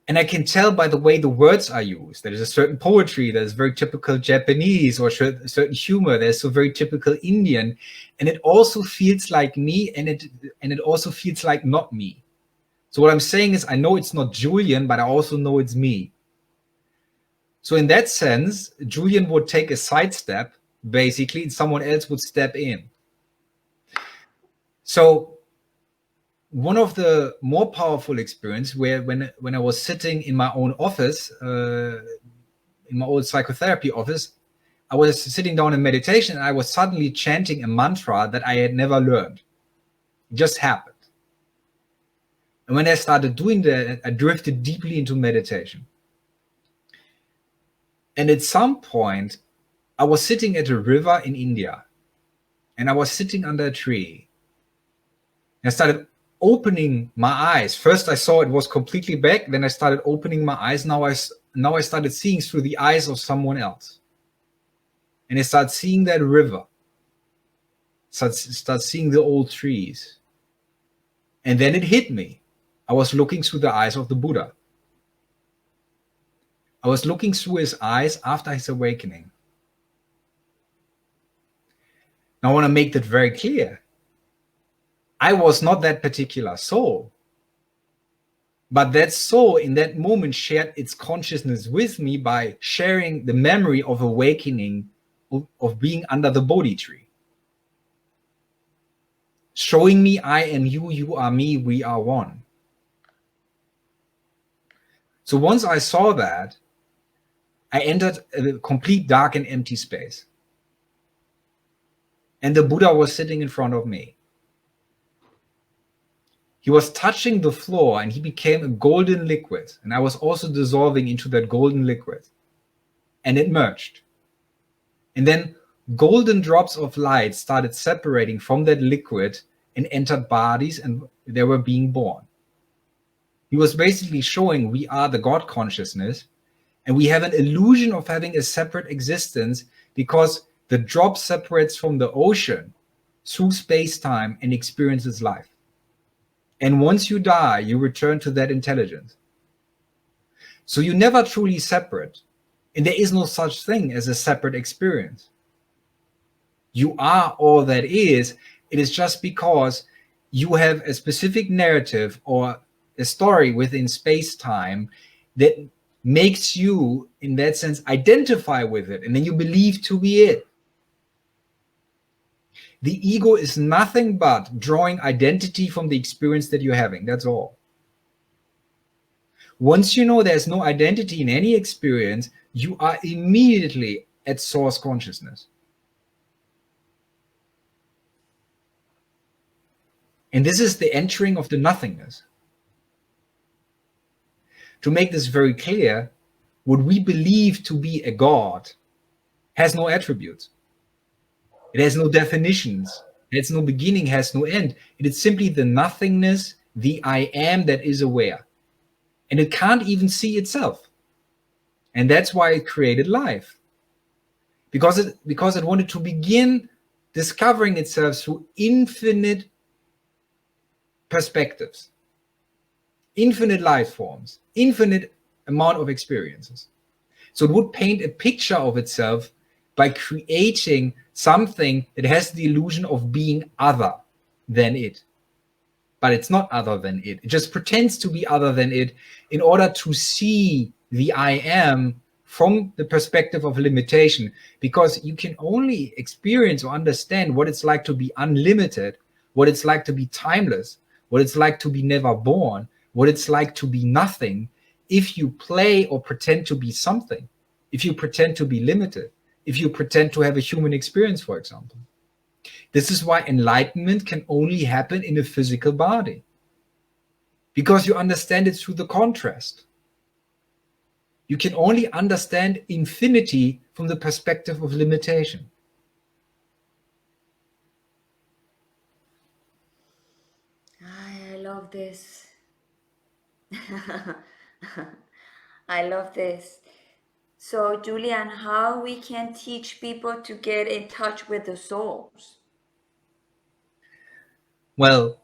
And I can tell by the way the words are used. There is a certain poetry that is very typical Japanese, or a certain humor that is so very typical Indian. And it also feels like me, and it also feels like not me. So what I'm saying is, I know it's not Julian, but I also know it's me. So in that sense, Julian would take a sidestep, basically, and someone else would step in. So one of the more powerful experiences where when I was sitting in my own office, in my old psychotherapy office, I was sitting down in meditation and I was suddenly chanting a mantra that I had never learned. It just happened. And when I started doing that, I drifted deeply into meditation. And at some point, I was sitting at a river in India, and I was sitting under a tree. And I started opening my eyes. First, I saw it was completely black. Then I started opening my eyes. Now I started seeing through the eyes of someone else. And I started seeing that river. Start seeing the old trees. And then it hit me. I was looking through the eyes of the Buddha. I was looking through his eyes after his awakening. Now I want to make that very clear. I was not that particular soul. But that soul in that moment shared its consciousness with me by sharing the memory of awakening, of being under the Bodhi tree. Showing me I am you, you are me, we are one. So once I saw that, I entered a complete dark and empty space. And the Buddha was sitting in front of me. He was touching the floor and he became a golden liquid. And I was also dissolving into that golden liquid. And it merged. And then golden drops of light started separating from that liquid and entered bodies, and they were being born. He was basically showing we are the God consciousness. And we have an illusion of having a separate existence because the drop separates from the ocean through space-time and experiences life. And once you die, you return to that intelligence. So you're never truly separate. And there is no such thing as a separate experience. You are all that is. It is just because you have a specific narrative or a story within space-time that makes you, in that sense, identify with it, and then you believe to be it. The ego is nothing but drawing identity from the experience that you're having. That's all. Once you know there's no identity in any experience, you are immediately at source consciousness. And this is the entering of the nothingness. To make this very clear, what we believe to be a God has no attributes. It has no definitions. It has no beginning, has no end. It is simply the nothingness, the I am that is aware. And it can't even see itself. And that's why it created life. Because it wanted to begin discovering itself through infinite perspectives, infinite life forms, infinite amount of experiences. So it would paint a picture of itself by creating something that has the illusion of being other than it. But it's not other than it. It just pretends to be other than it in order to see the I am from the perspective of limitation, because you can only experience or understand what it's like to be unlimited, what it's like to be timeless, what it's like to be never born, what it's like to be nothing, if you play or pretend to be something, if you pretend to be limited, if you pretend to have a human experience, for example. This is why enlightenment can only happen in a physical body, because you understand it through the contrast. You can only understand infinity from the perspective of limitation. I love this. I love this. So, Julian, how we can teach people to get in touch with the souls? Well,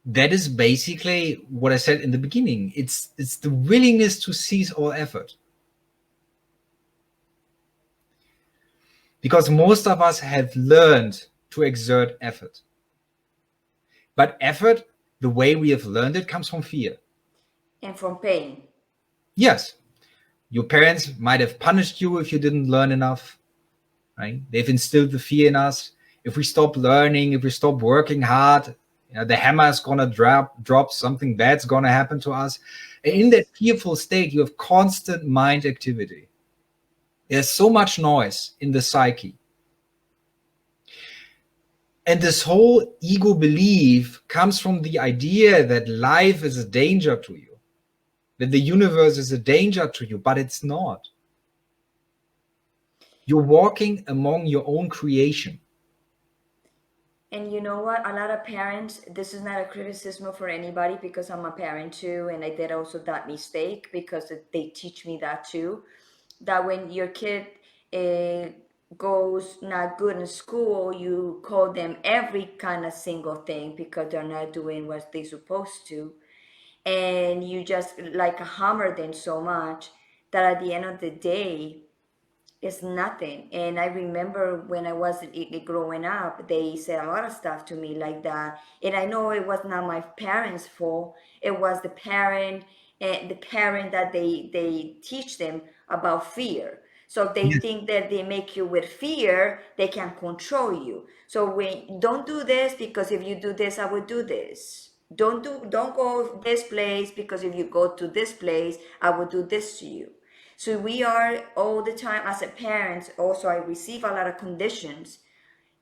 that is basically what I said in the beginning. It's the willingness to cease all effort. Because most of us have learned to exert effort. But effort, the way we have learned it, comes from fear. And from pain. Yes. Your parents might have punished you if you didn't learn enough, right? They've instilled the fear in us. If we stop learning, if we stop working hard, the hammer is going to drop, something bad's going to happen to us. And in that fearful state, you have constant mind activity. There's so much noise in the psyche. And this whole ego belief comes from the idea that life is a danger to you, that the universe is a danger to you, but it's not. You're walking among your own creation. And you know what? A lot of parents, this is not a criticism for anybody, because I'm a parent too, and I did also that mistake, because they teach me that too, that when your kid goes not good in school, you call them every kind of single thing because they're not doing what they're supposed to. And you just like hammer them so much that at the end of the day, it's nothing. And I remember when I was growing up, they said a lot of stuff to me like that. And I know it was not my parents' fault. It was the parent that they teach them about fear. So they think that they make you with fear, they can control you. So when don't do this, because if you do this, I will do this. Don't go this place, because if you go to this place, I will do this to you. So we are all the time as a parent, also I receive a lot of conditions.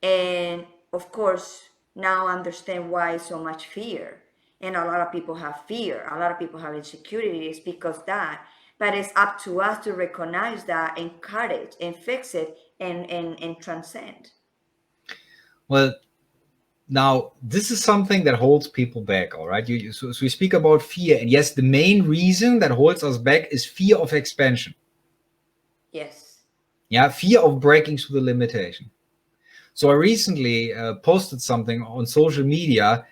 And of course, now I understand why so much fear. And a lot of people have fear. A lot of people have insecurities because that. But it's up to us to recognize that and cut it and fix it and transcend. Well, now, this is something that holds people back, all right? So we speak about fear. And yes, the main reason that holds us back is fear of expansion. Yes. Yeah, fear of breaking through the limitation. So I recently posted something on social media,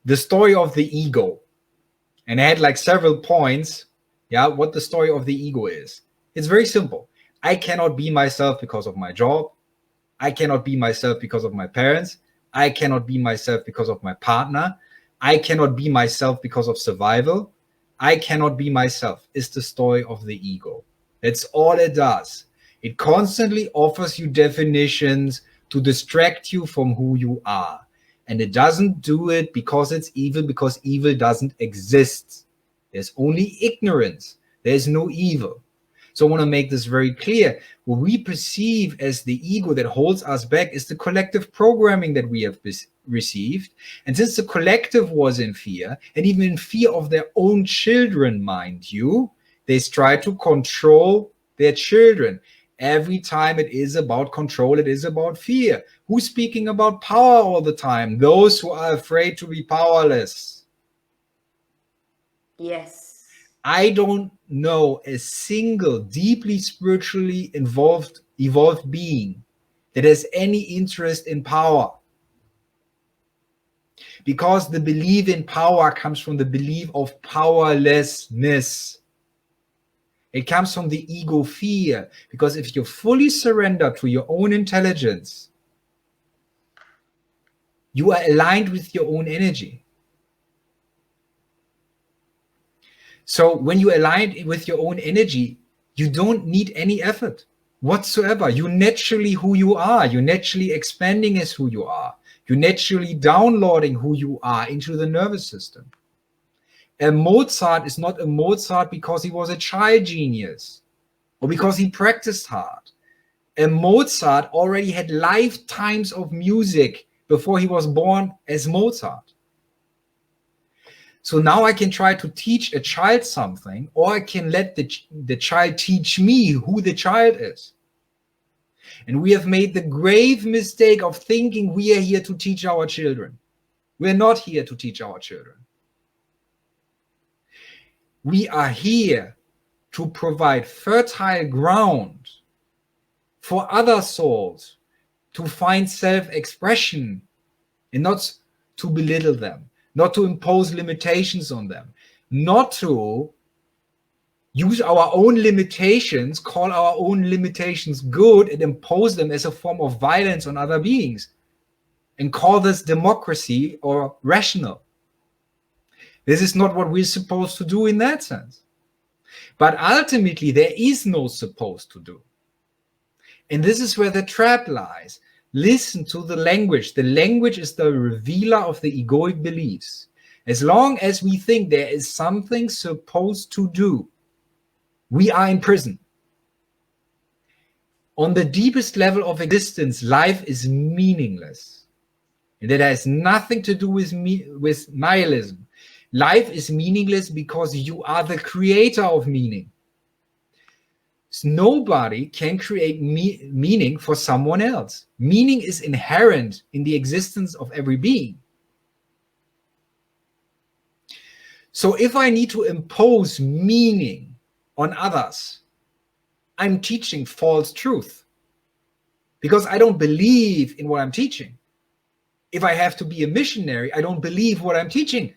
the story of the ego. And I had like several points, what the story of the ego is. It's very simple. I cannot be myself because of my job. I cannot be myself because of my parents. I cannot be myself because of my partner. I cannot be myself because of survival. I cannot be myself is the story of the ego. That's all it does. It constantly offers you definitions to distract you from who you are. And it doesn't do it because it's evil, because evil doesn't exist. There's only ignorance. There's no evil. So I want to make this very clear. What we perceive as the ego that holds us back is the collective programming that we have received. And since the collective was in fear, and even in fear of their own children, mind you, they try to control their children. Every time it is about control, it is about fear. Who's speaking about power all the time? Those who are afraid to be powerless. Yes. I don't know a single deeply spiritually evolved being that has any interest in power. Because the belief in power comes from the belief of powerlessness. It comes from the ego fear. Because if you fully surrender to your own intelligence, you are aligned with your own energy. So when you align with your own energy, you don't need any effort whatsoever. You're naturally who you are. You're naturally expanding as who you are. You're naturally downloading who you are into the nervous system. A Mozart is not a Mozart because he was a child genius or because he practiced hard. A Mozart already had lifetimes of music before he was born as Mozart. So now I can try to teach a child something, or I can let the child teach me who the child is. And we have made the grave mistake of thinking we are here to teach our children. We're not here to teach our children. We are here to provide fertile ground for other souls to find self-expression and not to belittle them. Not to impose limitations on them, not to use our own limitations, call our own limitations good, and impose them as a form of violence on other beings, and call this democracy or rational. This is not what we're supposed to do in that sense. But ultimately, there is no supposed to do. And this is where the trap lies. Listen to the language. The language is the revealer of the egoic beliefs. As long as we think there is something supposed to do, we are in prison. On the deepest level of existence, life is meaningless. And that has nothing to do with nihilism. Life is meaningless because you are the creator of meaning. Nobody can create meaning for someone else. Meaning is inherent in the existence of every being. So if I need to impose meaning on others, I'm teaching false truth because I don't believe in what I'm teaching. If I have to be a missionary, I don't believe what I'm teaching.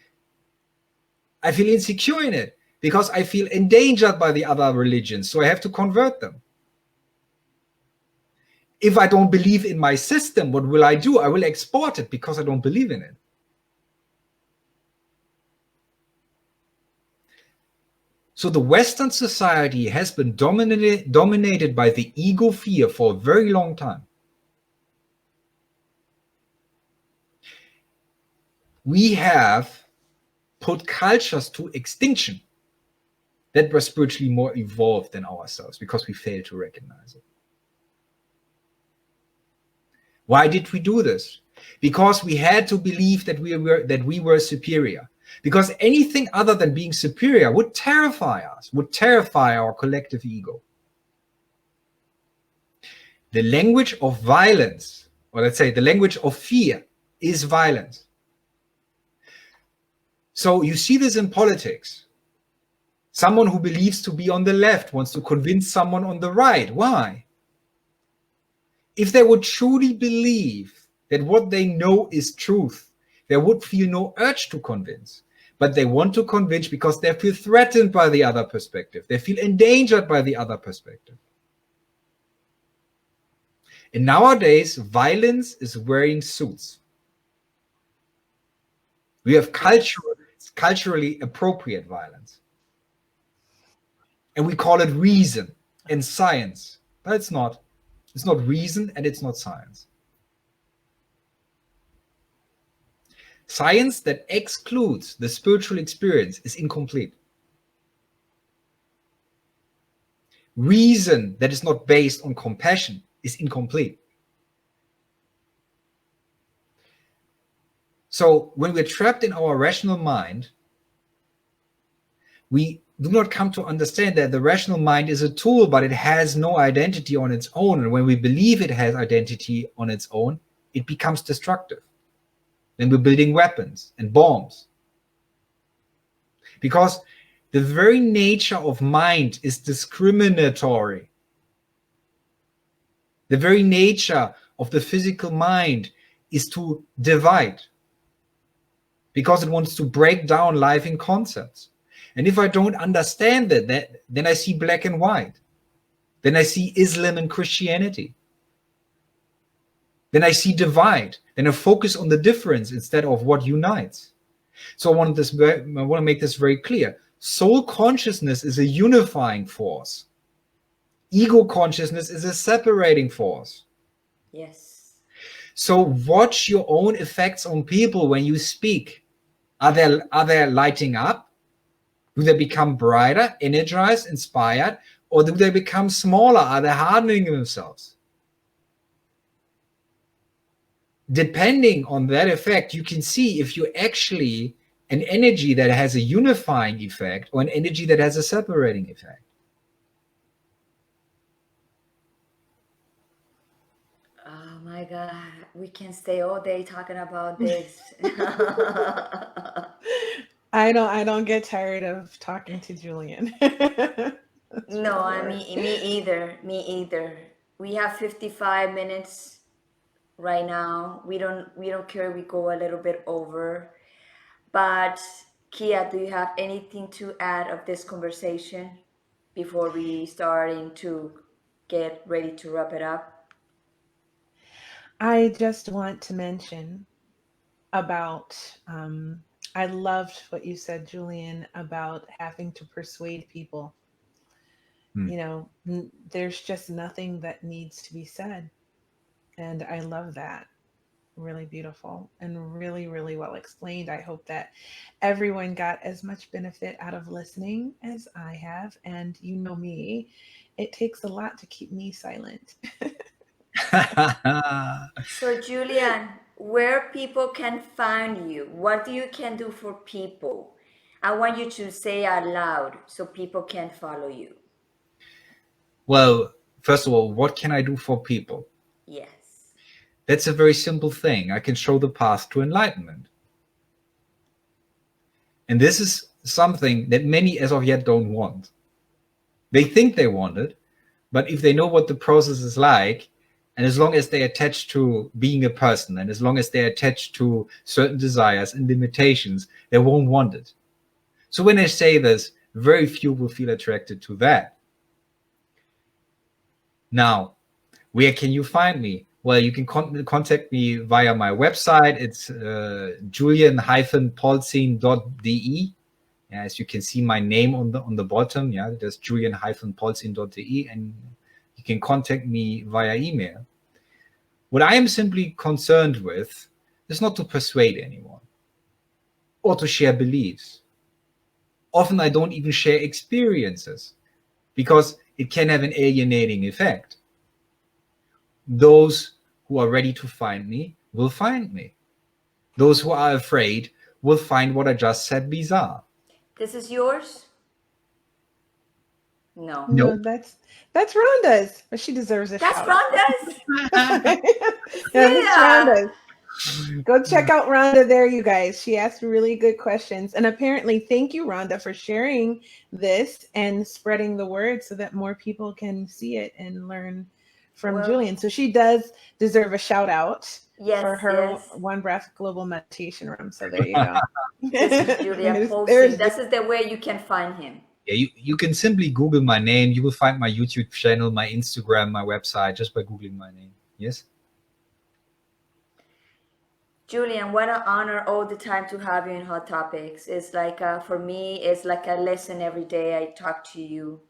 I feel insecure in it, because I feel endangered by the other religions, so I have to convert them. If I don't believe in my system, what will I do? I will export it because I don't believe in it. So the Western society has been dominated by the ego fear for a very long time. We have put cultures to extinction that were spiritually more evolved than ourselves because we failed to recognize it. Why did we do this? Because we had to believe that we were superior. Because anything other than being superior would terrify us, would terrify our collective ego. The language of violence, or let's say the language of fear, is violence. So you see this in politics. Someone who believes to be on the left wants to convince someone on the right. Why? If they would truly believe that what they know is truth, they would feel no urge to convince. but they want to convince because they feel threatened by the other perspective. They feel endangered by the other perspective. And nowadays, violence is wearing suits. We have culturally appropriate violence. And we call it reason and science. But it's not. It's not reason and it's not science. Science that excludes the spiritual experience is incomplete. Reason that is not based on compassion is incomplete. So when we're trapped in our rational mind, we do not come to understand that the rational mind is a tool, but it has no identity on its own. And when we believe it has identity on its own, it becomes destructive. Then we're building weapons and bombs. Because the very nature of mind is discriminatory. The very nature of the physical mind is to divide. Because it wants to break down life in concepts. And if I don't understand that, then I see black and white. Then I see Islam and Christianity. Then I see divide. Then I focus on the difference instead of what unites. So I want to make this very clear. Soul consciousness is a unifying force. Ego consciousness is a separating force. Yes. So watch your own effects on people when you speak. Are they lighting up? Do they become brighter, energized, inspired? Or do they become smaller? Are they hardening themselves? Depending on that effect, you can see if you're actually an energy that has a unifying effect or an energy that has a separating effect. Oh my God, we can stay all day talking about this. I don't get tired of talking to Julian. No, me either. Me either. We have 55 minutes right now. We don't care if we go a little bit over. But Kia, do you have anything to add of this conversation before we starting to get ready to wrap it up? I just want to mention about I loved what you said, Julian, about having to persuade people. You know, there's just nothing that needs to be said. And I love that. Really beautiful and really, really well explained. I hope that everyone got as much benefit out of listening as I have. And you know me, it takes a lot to keep me silent. So Julian, where people can find you, what you can do for people? I want you to say out loud so people can follow you. Well, first of all, what can I do for people? Yes. That's a very simple thing. I can show the path to enlightenment. And this is something that many as of yet don't want. They think they want it, but if they know what the process is like, and as long as they attach to being a person, and as long as they attach to certain desires and limitations, they won't want it. So when I say this, very few will feel attracted to that. Now, where can you find me? Well, you can contact me via my website. It's julian-polzin.de. As you can see my name on the bottom, there's julian-polzin.de, and you can contact me via email. What I am simply concerned with is not to persuade anyone or to share beliefs. Often I don't even share experiences because it can have an alienating effect. Those who are ready to find me will find me. Those who are afraid will find what I just said bizarre. This is yours? No. No, that's Rhonda's, but she deserves a That's shout out. Rhonda's? That's Rhonda's. Go check out Rhonda there, you guys. She asked really good questions. And apparently, thank you, Rhonda, for sharing this and spreading the word so that more people can see it and learn from Well, Julian. So she does deserve a shout out yes, for her yes. One Breath Global Meditation Room. So there you go. This is Julian posting. there's This is the way you can find him. Yeah, you can simply Google my name. You will find my YouTube channel, my Instagram, my website, just by Googling my name. Yes? Julian, what an honor all the time to have you in Hot Topics. It's like, for me, it's like a lesson every day I talk to you.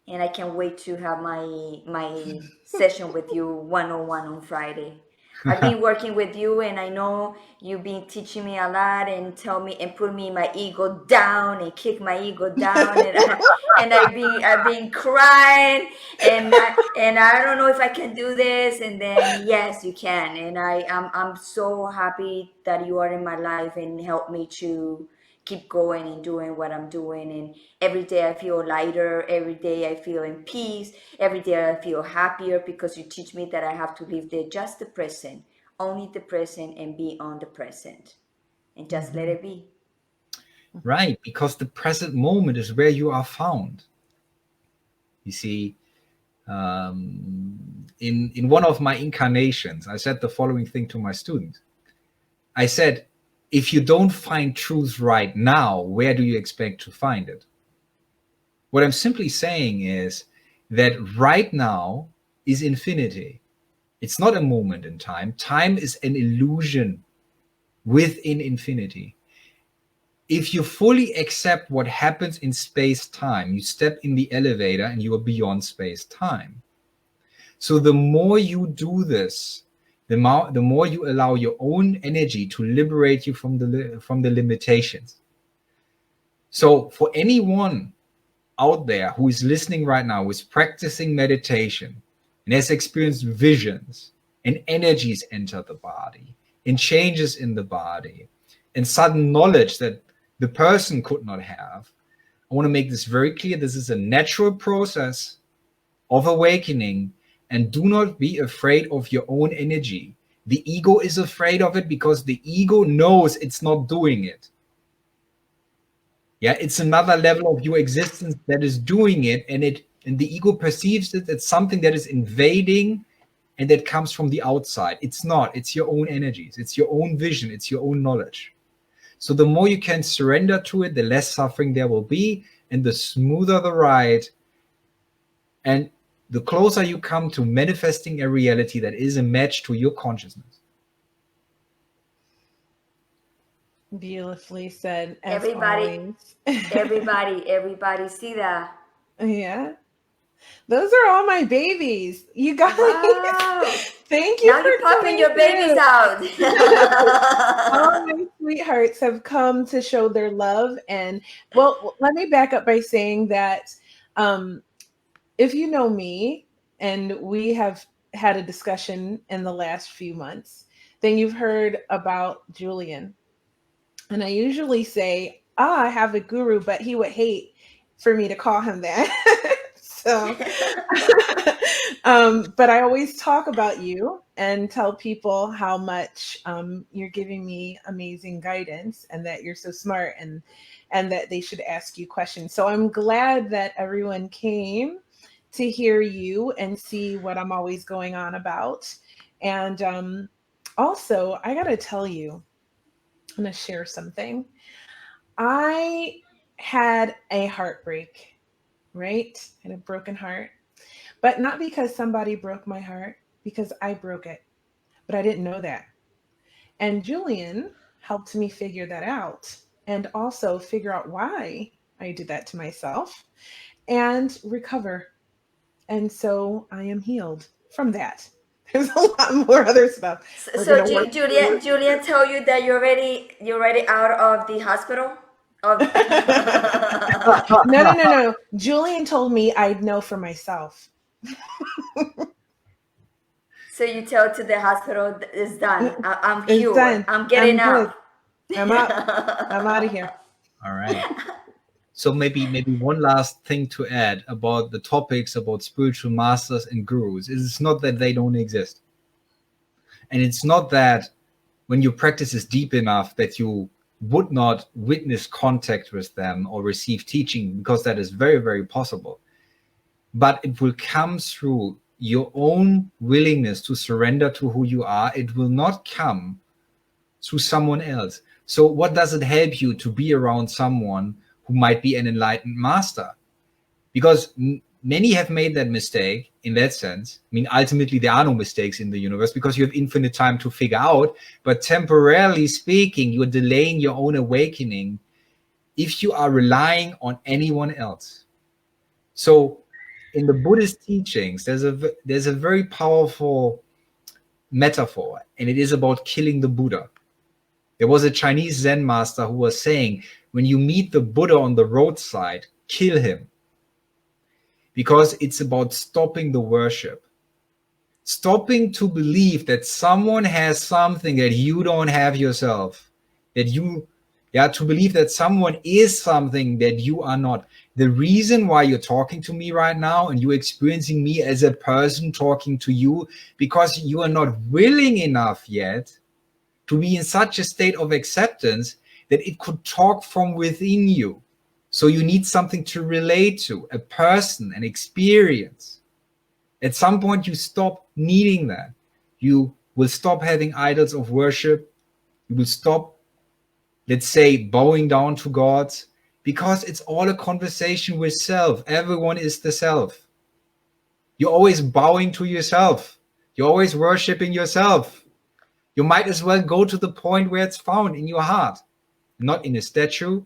And I can't wait to have my session with you one-on-one on Friday. I've been working with you, and I know you've been teaching me a lot and tell me and put me my ego down and kick my ego down, and I've been crying, and I don't know if I can do this, and then yes, you can, and I'm so happy that you are in my life and help me to keep going and doing what I'm doing. And every day I feel lighter. Every day I feel in peace. Every day I feel happier because you teach me that I have to live just the present, only the present, and be on the present and just let it be. Right, because the present moment is where you are found. You see, in one of my incarnations, I said the following thing to my students. I said, if you don't find truth right now, where do you expect to find it? What I'm simply saying is that right now is infinity. It's not a moment in time. Time is an illusion within infinity. If you fully accept what happens in space-time, you step in the elevator and you are beyond space-time. So the more you do this, the more you allow your own energy to liberate you from the limitations. So for anyone out there who is listening right now, who is practicing meditation and has experienced visions and energies enter the body and changes in the body and sudden knowledge that the person could not have, I want to make this very clear. This is a natural process of awakening. And do not be afraid of your own energy. The ego is afraid of it because the ego knows it's not doing it. Yeah, it's another level of your existence that is doing it, and the ego perceives it as something that is invading and that comes from the outside. It's not. It's your own energies. It's your own vision. It's your own knowledge. So the more you can surrender to it, the less suffering there will be, and the smoother the ride. And the closer you come to manifesting a reality that is a match to your consciousness. Beautifully said. As Everybody, always. everybody see that? Yeah. Those are all my babies. You guys. Wow. Thank you. Now you're popping your babies out. All my sweethearts have come to show their love. And well, let me back up by saying that if you know me, and we have had a discussion in the last few months, then you've heard about Julian. And I usually say, I have a guru, but he would hate for me to call him that. So, but I always talk about you and tell people how much you're giving me amazing guidance, and that you're so smart, and that they should ask you questions. So I'm glad that everyone came to hear you and see what I'm always going on about. And also, I got to tell you, I'm going to share something. I had a heartbreak, right? I had a broken heart, but not because somebody broke my heart, because I broke it, but I didn't know that. And Julian helped me figure that out, and also figure out why I did that to myself and recover. And so I am healed from that. There's a lot more other stuff. So Julian tell you that you're already out of the hospital? No. Julian told me I'd know for myself. So you tell to the hospital, it's done. I'm It's cured. done. I'm getting out. I'm up. I'm out of here. All right. So maybe one last thing to add about the topics about spiritual masters and gurus is it's not that they don't exist. And it's not that when your practice is deep enough that you would not witness contact with them or receive teaching, because that is very, very possible. But it will come through your own willingness to surrender to who you are. It will not come through someone else. So what does it help you to be around someone who might be an enlightened master? Because many have made that mistake in that sense. I mean, ultimately, there are no mistakes in the universe because you have infinite time to figure out. But temporarily speaking, you're delaying your own awakening if you are relying on anyone else. So in the Buddhist teachings, there's a very powerful metaphor, and it is about killing the Buddha. There was a Chinese Zen master who was saying, when you meet the Buddha on the roadside, kill him. Because it's about stopping the worship. Stopping to believe that someone has something that you don't have yourself. To believe that someone is something that you are not. The reason why you're talking to me right now and you're experiencing me as a person talking to you, because you are not willing enough yet to be in such a state of acceptance that it could talk from within you. So you need something to relate to, a person, an experience. At some point, you stop needing that. You will stop having idols of worship. You will stop, let's say, bowing down to gods, because it's all a conversation with self. Everyone is the self. You're always bowing to yourself. You're always worshiping yourself. You might as well go to the point where it's found in your heart, not in a statue,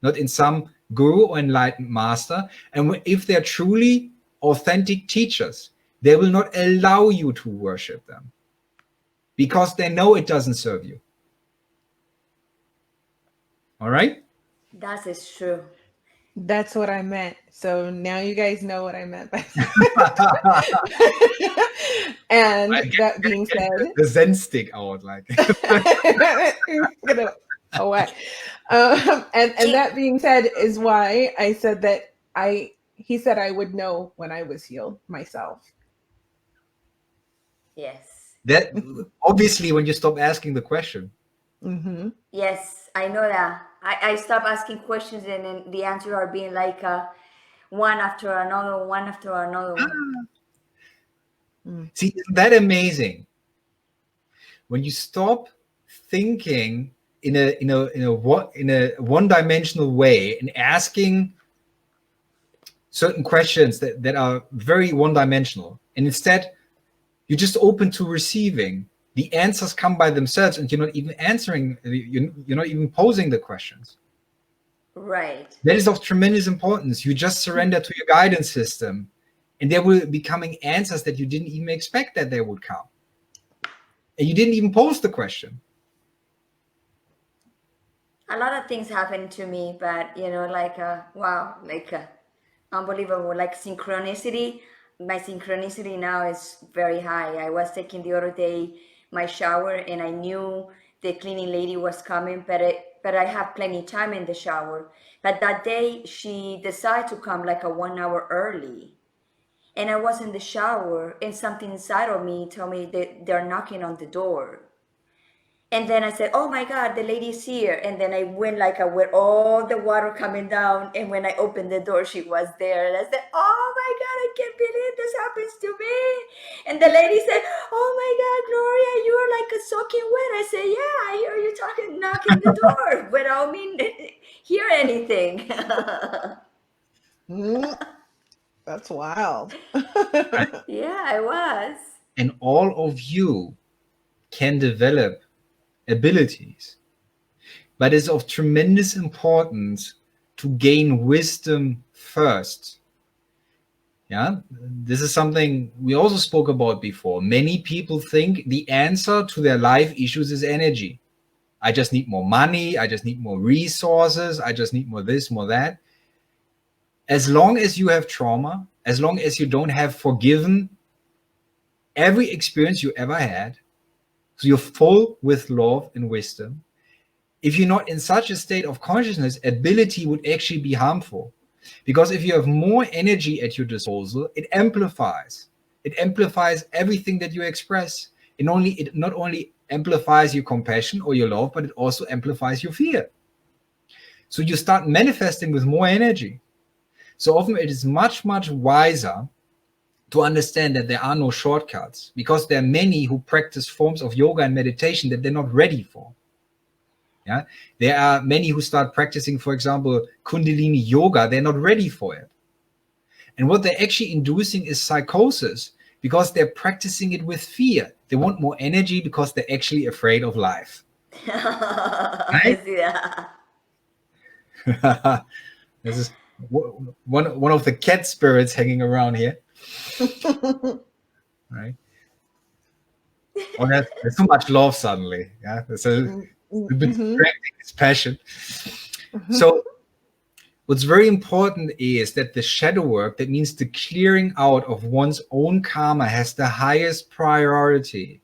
not in some guru or enlightened master. And if they're truly authentic teachers, they will not allow you to worship them because they know it doesn't serve you. All right? That is true. That's what I meant. So now you guys know what I meant by And that being said, the Zen stick out, like away. And that being said is why I said that he said I would know when I was healed myself. Yes. That obviously when you stop asking the question. Mm-hmm. Yes, I know that. I stop asking questions and then the answers are being like one after another, one after another one. See, isn't that amazing? When you stop thinking in a one-dimensional way and asking certain questions that are very one-dimensional, and instead you're just open to receiving, the answers come by themselves, and you're not even answering, you're not even posing the questions. Right. That is of tremendous importance. You just surrender to your guidance system, and there will be coming answers that you didn't even expect that they would come. And you didn't even pose the question. A lot of things happened to me, but wow, unbelievable, like synchronicity. My synchronicity now is very high. I was taking the other day my shower and I knew the cleaning lady was coming, but I have plenty time in the shower. But that day she decided to come like 1 hour early. And I was in the shower and something inside of me told me that they're knocking on the door. And then I said, oh my God, the lady's here. And then I went with all the water coming down. And when I opened the door, she was there. And I said, oh my God, I can't believe this happens to me. And the lady said, oh my God, Gloria, you're like soaking wet. I said, yeah, I hear you talking, knocking the door, but I don't mean hear anything. That's wild. Yeah, I was. And all of you can develop abilities, but it's of tremendous importance to gain wisdom first. Yeah, this is something we also spoke about before. Many people think the answer to their life issues is energy. I just need more money, I just need more resources, I just need more this, more that. As long as you have trauma, as long as you don't have forgiven every experience you ever had, so you're full with love and wisdom, if you're not in such a state of consciousness, ability would actually be harmful. Because if you have more energy at your disposal, it amplifies. It amplifies everything that you express. It not only amplifies your compassion or your love, but it also amplifies your fear. So you start manifesting with more energy. So often it is much, much wiser to understand that there are no shortcuts, because there are many who practice forms of yoga and meditation that they're not ready for. Yeah, there are many who start practicing, for example, Kundalini yoga. They're not ready for it. And what they're actually inducing is psychosis, because they're practicing it with fear. They want more energy because they're actually afraid of life. I see that. This is one of the cat spirits hanging around here. Right? Oh, there's too much love suddenly. Yeah, there's a bit distracting, this passion. So what's very important is that the shadow work, that means the clearing out of one's own karma, has the highest priority.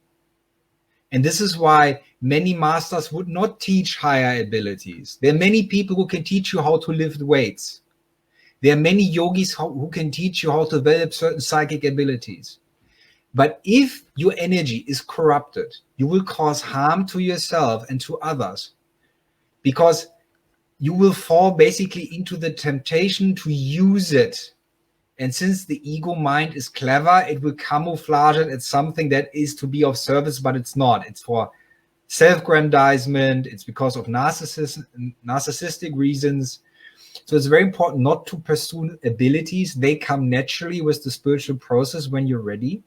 And this is why many masters would not teach higher abilities. There are many people who can teach you how to lift weights. There are many yogis who can teach you how to develop certain psychic abilities. But if your energy is corrupted, you will cause harm to yourself and to others, because you will fall basically into the temptation to use it. And since the ego mind is clever, it will camouflage it as something that is to be of service, but it's not. It's for self-grandizement. It's because of narcissistic reasons. So it's very important not to pursue abilities. They come naturally with the spiritual process when you're ready.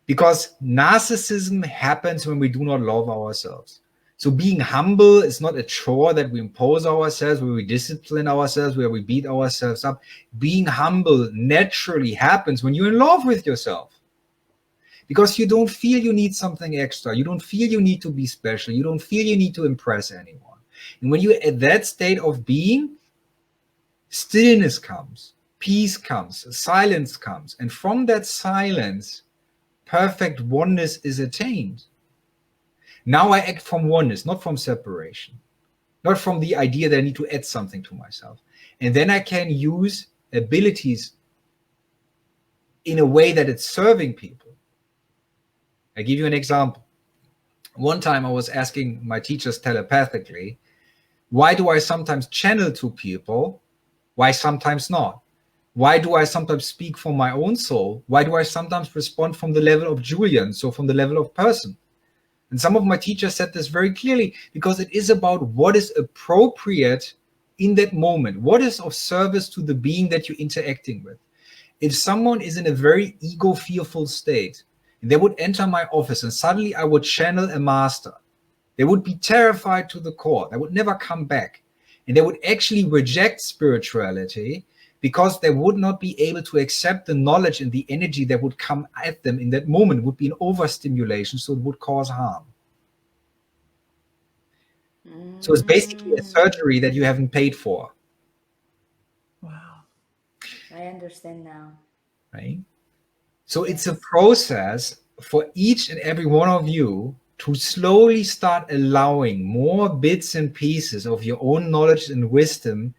Because narcissism happens when we do not love ourselves. So being humble is not a chore that we impose ourselves, where we discipline ourselves, where we beat ourselves up. Being humble naturally happens when you're in love with yourself. Because you don't feel you need something extra. You don't feel you need to be special. You don't feel you need to impress anyone. And when you're at that state of being, stillness comes, peace comes, silence comes. And from that silence, perfect oneness is attained. Now I act from oneness, not from separation, not from the idea that I need to add something to myself. And then I can use abilities in a way that it's serving people. I give you an example. One time I was asking my teachers telepathically, why do I sometimes channel to people? Why sometimes not? Why do I sometimes speak from my own soul? Why do I sometimes respond from the level of Julian, so from the level of person? And some of my teachers said this very clearly, because it is about what is appropriate in that moment. What is of service to the being that you're interacting with? If someone is in a very ego-fearful state, and they would enter my office and suddenly I would channel a master, they would be terrified to the core. They would never come back. And they would actually reject spirituality, because they would not be able to accept the knowledge and the energy that would come at them in that moment. It would be an overstimulation, so it would cause harm. So it's basically a surgery that you haven't paid for. Wow. I understand now. Right? So it's a process for each and every one of you to slowly start allowing more bits and pieces of your own knowledge and wisdom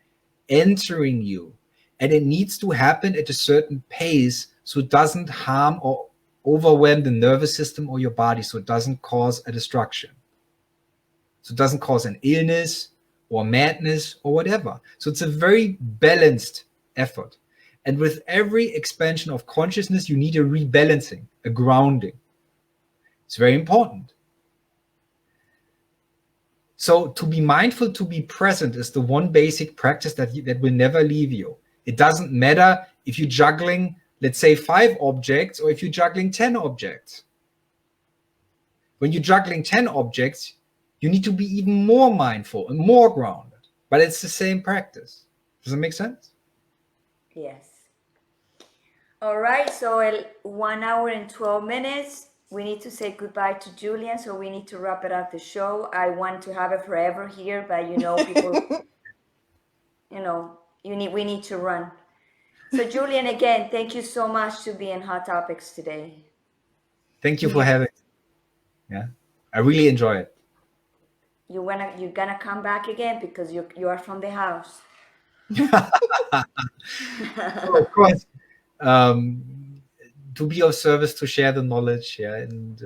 entering you. And it needs to happen at a certain pace, so it doesn't harm or overwhelm the nervous system or your body, so it doesn't cause a destruction. So it doesn't cause an illness or madness or whatever. So it's a very balanced effort. And with every expansion of consciousness, you need a rebalancing, a grounding. It's very important. So to be mindful, to be present is the one basic practice that will never leave you. It doesn't matter if you're juggling, let's say, 5 objects or if you're juggling 10 objects. When you're juggling 10 objects, you need to be even more mindful and more grounded. But it's the same practice. Does that make sense? Yes. All right. So 1 hour and 12 minutes. We need to say goodbye to Julian, so we need to wrap it up the show. I want to have it forever here, but people, we need to run. So Julian, again, thank you so much to be in Hot Topics today. Thank you for having me. Yeah, I really enjoy it. You're gonna come back again because you are from the house. Oh, of course. To be of service, to share the knowledge, and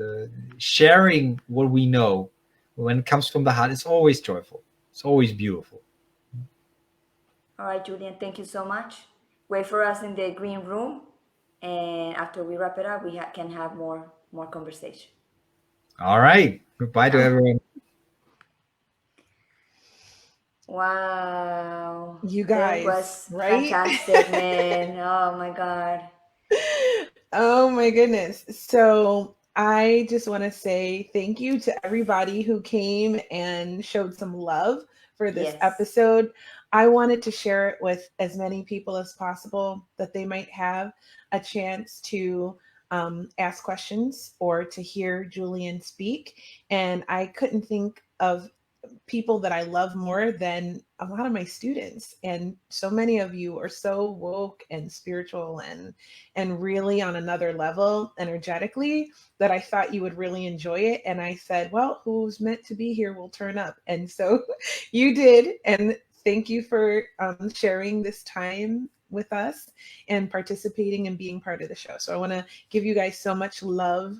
sharing what we know when it comes from the heart is always joyful. It's always beautiful. All right, Julian, thank you so much. wait for us in the green room, and after we wrap it up, we can have more conversation. All right. Goodbye to everyone. Wow, You that guys, was right? fantastic, man. Oh my God. Oh my goodness. So I just want to say thank you to everybody who came and showed some love for this Yes. episode. I wanted to share it with as many people as possible that they might have a chance to ask questions or to hear Julian speak. And I couldn't think of people that I love more than a lot of my students. And so many of you are so woke and spiritual and really on another level energetically that I thought you would really enjoy it. And I said, well, who's meant to be here will turn up. And so you did. And thank you for sharing this time with us and participating and being part of the show. So I want to give you guys so much love.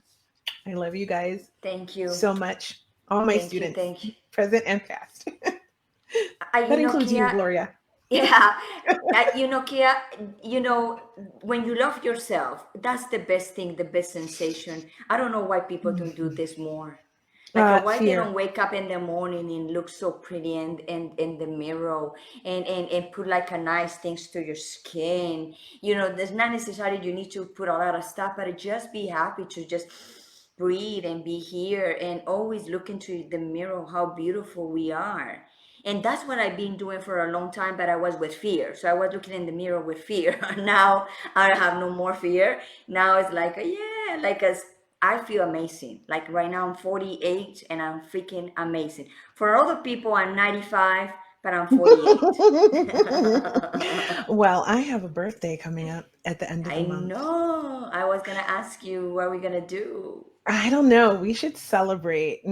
I love you guys Thank you. so much. All my Thank you. students, Thank you. present and past. You That know, includes you, Kia, Gloria. yeah, Kia, when you love yourself, that's the best thing, the best sensation. I don't know why people don't do this more. Like, why they don't Fear. wake up in the morning and look so pretty and in the mirror and put like a nice things to your skin. There's not necessarily you need to put a lot of stuff, but just be happy to just breathe and be here and always look into the mirror how beautiful we are. And that's what I've been doing for a long time, but I was with fear. So I was looking in the mirror with fear. Now I have no more fear. Now it's like, yeah, like as I feel amazing. Like right now I'm 48 and I'm freaking amazing. For other people, I'm 95, but I'm 48. Well, I have a birthday coming up at the end of the I month. know. I was gonna ask you what are we gonna do. I don't know. We should celebrate.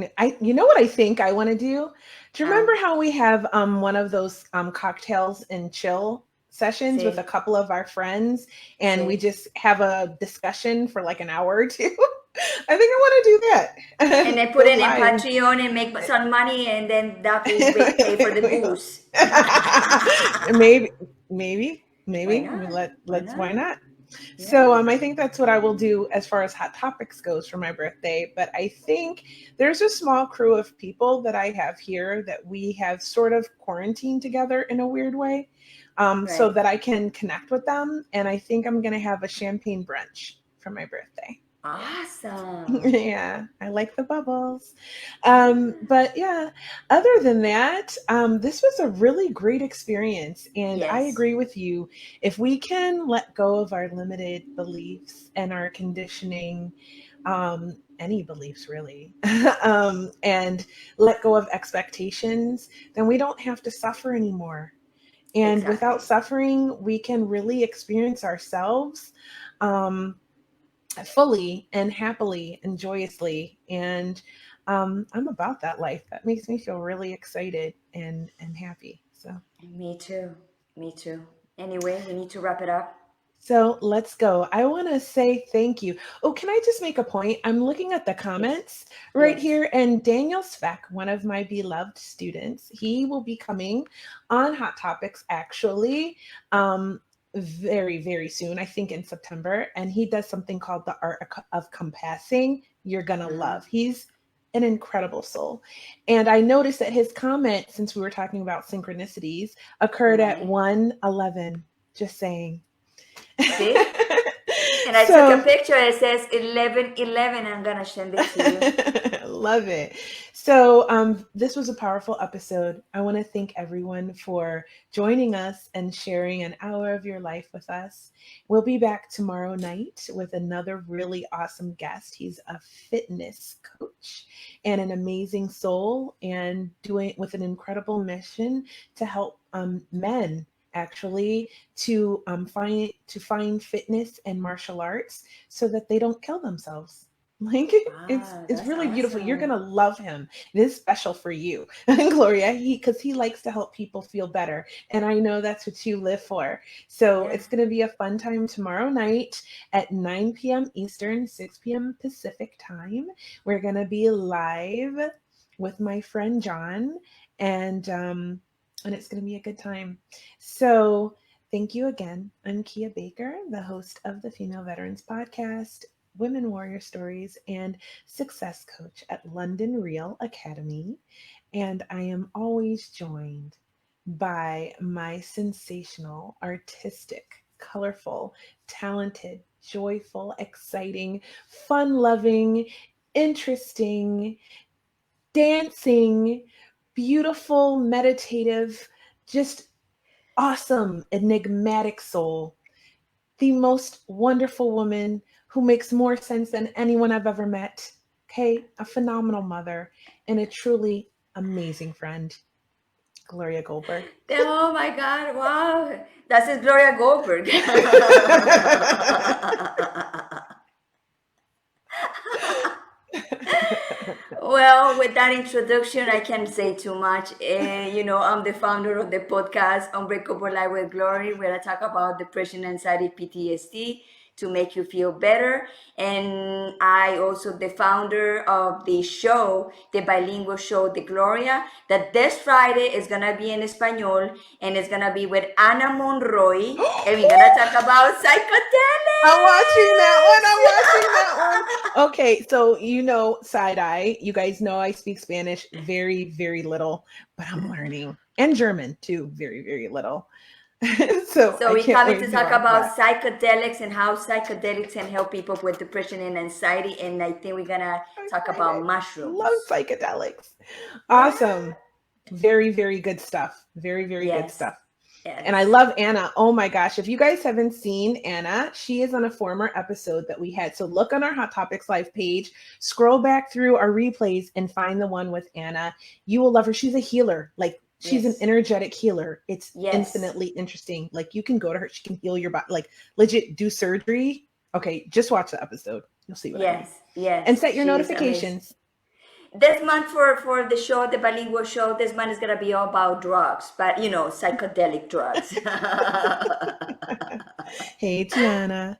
You know what I think I want to do? Do you remember Um, how we have one of those cocktails and chill sessions with a see, couple of our friends and we see. just have a discussion for like an hour or two? I think I want to do And that. then put Go it in live. Patreon and make some money, and then that will pay for the booze. maybe, Why maybe. not? Why Let's why not? not? So Yeah. I think that's what I will do as far as hot topics goes for my birthday. But I think there's a small crew of people that I have here that we have sort of quarantined together in a weird way, so Right. that I can connect with them. And I think I'm gonna have a champagne brunch for my birthday. Yeah. Awesome. Yeah, I like the bubbles. Yeah. But yeah, other than that, this was a really great experience. And I Yes. agree with you. If we can let go of our limited beliefs and our conditioning, any beliefs really, and let go of expectations, then we don't have to suffer anymore. And without Exactly. suffering, we can really experience ourselves. Um, Fully and happily and joyously. And I'm about that life. That makes me feel really excited and happy. Me too. Me too. Anyway, we need to wrap it up. So let's go. I want to say thank you. Oh, can I just make a point? I'm looking at the Yes. comments right Yes. here, and Daniel Speck, one of my beloved students, he will be coming on Hot Topics actually very, very soon, I think in September. And he does something called the Art of Compassing. You're going to Uh-huh. love. He's an incredible soul. And I noticed that his comment, since we were talking about synchronicities, occurred at Right. 1:11. Just saying. See? And I took a So picture. It says 11:11. I'm gonna send it to you. love it. So this was a powerful episode. I want to thank everyone for joining us and sharing an hour of your life with us. We'll be back tomorrow night with another really awesome guest. He's a fitness coach and an amazing soul, and doing with an incredible mission to help men actually to find fitness and martial arts so that they don't kill themselves. Like Wow, it's that's really beautiful. You're awesome. gonna love him. It is special for you, Gloria. Because he likes to help people feel better, and I know that's what you live for. So Yeah. it's gonna be a fun time tomorrow night at 9 p.m. Eastern, 6 p.m. Pacific time. We're gonna be live with my friend John, and it's gonna be a good time. So Thank you again. I'm Kia Baker, the host of the Female Veterans Podcast, Women Warrior Stories, and Success Coach at London Real Academy. And I am always joined by my sensational, artistic, colorful, talented, joyful, exciting, fun loving, interesting, dancing, beautiful, meditative, just awesome, enigmatic soul, the most wonderful woman who makes more sense than anyone I've ever met. Okay, a phenomenal mother and a truly amazing friend, Gloria Goldberg. Oh my God, wow. That is Gloria Goldberg. Well, with that introduction, I can't say too much. I'm the founder of the podcast Unbreakable Life with Glory, where I talk about depression, anxiety, PTSD to make you feel better. And I also the founder of the show, the bilingual show, The Gloria, that this Friday is gonna be in Espanol, and it's gonna be with Ana Monroy, and we're gonna talk about psychedelics. I'm watching that one. Okay, so side eye. You guys know I speak Spanish very, very little, but I'm learning. And German too, very, very little. So we're coming to talk about psychedelics and how psychedelics can help people with depression and anxiety. And I think we're gonna talk about mushrooms. Love psychedelics. Awesome. Very, very good stuff. Very, very good stuff. Yes. And I love Anna. Oh my gosh. If you guys haven't seen Anna, she is on a former episode that we had. So look on our Hot Topics Live page, scroll back through our replays and find the one with Anna. You will love her. She's a healer. Like she's an energetic healer. It's infinitely interesting. Like you can go to her. She can heal your body, like legit do surgery. Okay. Just watch the episode. You'll see what I mean. Yes. And set your notifications. This month for the show, the bilingual show, this month is going to be all about drugs, but psychedelic drugs. Hey, Tiana.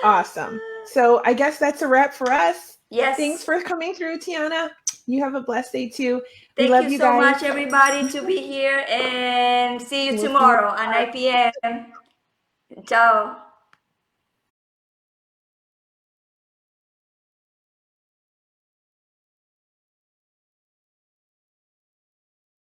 Awesome. So I guess that's a wrap for us. Yes. Thanks for coming through, Tiana. You have a blessed day too. Thank you so much, everybody, to be here, and see you tomorrow at 9 p.m. Ciao.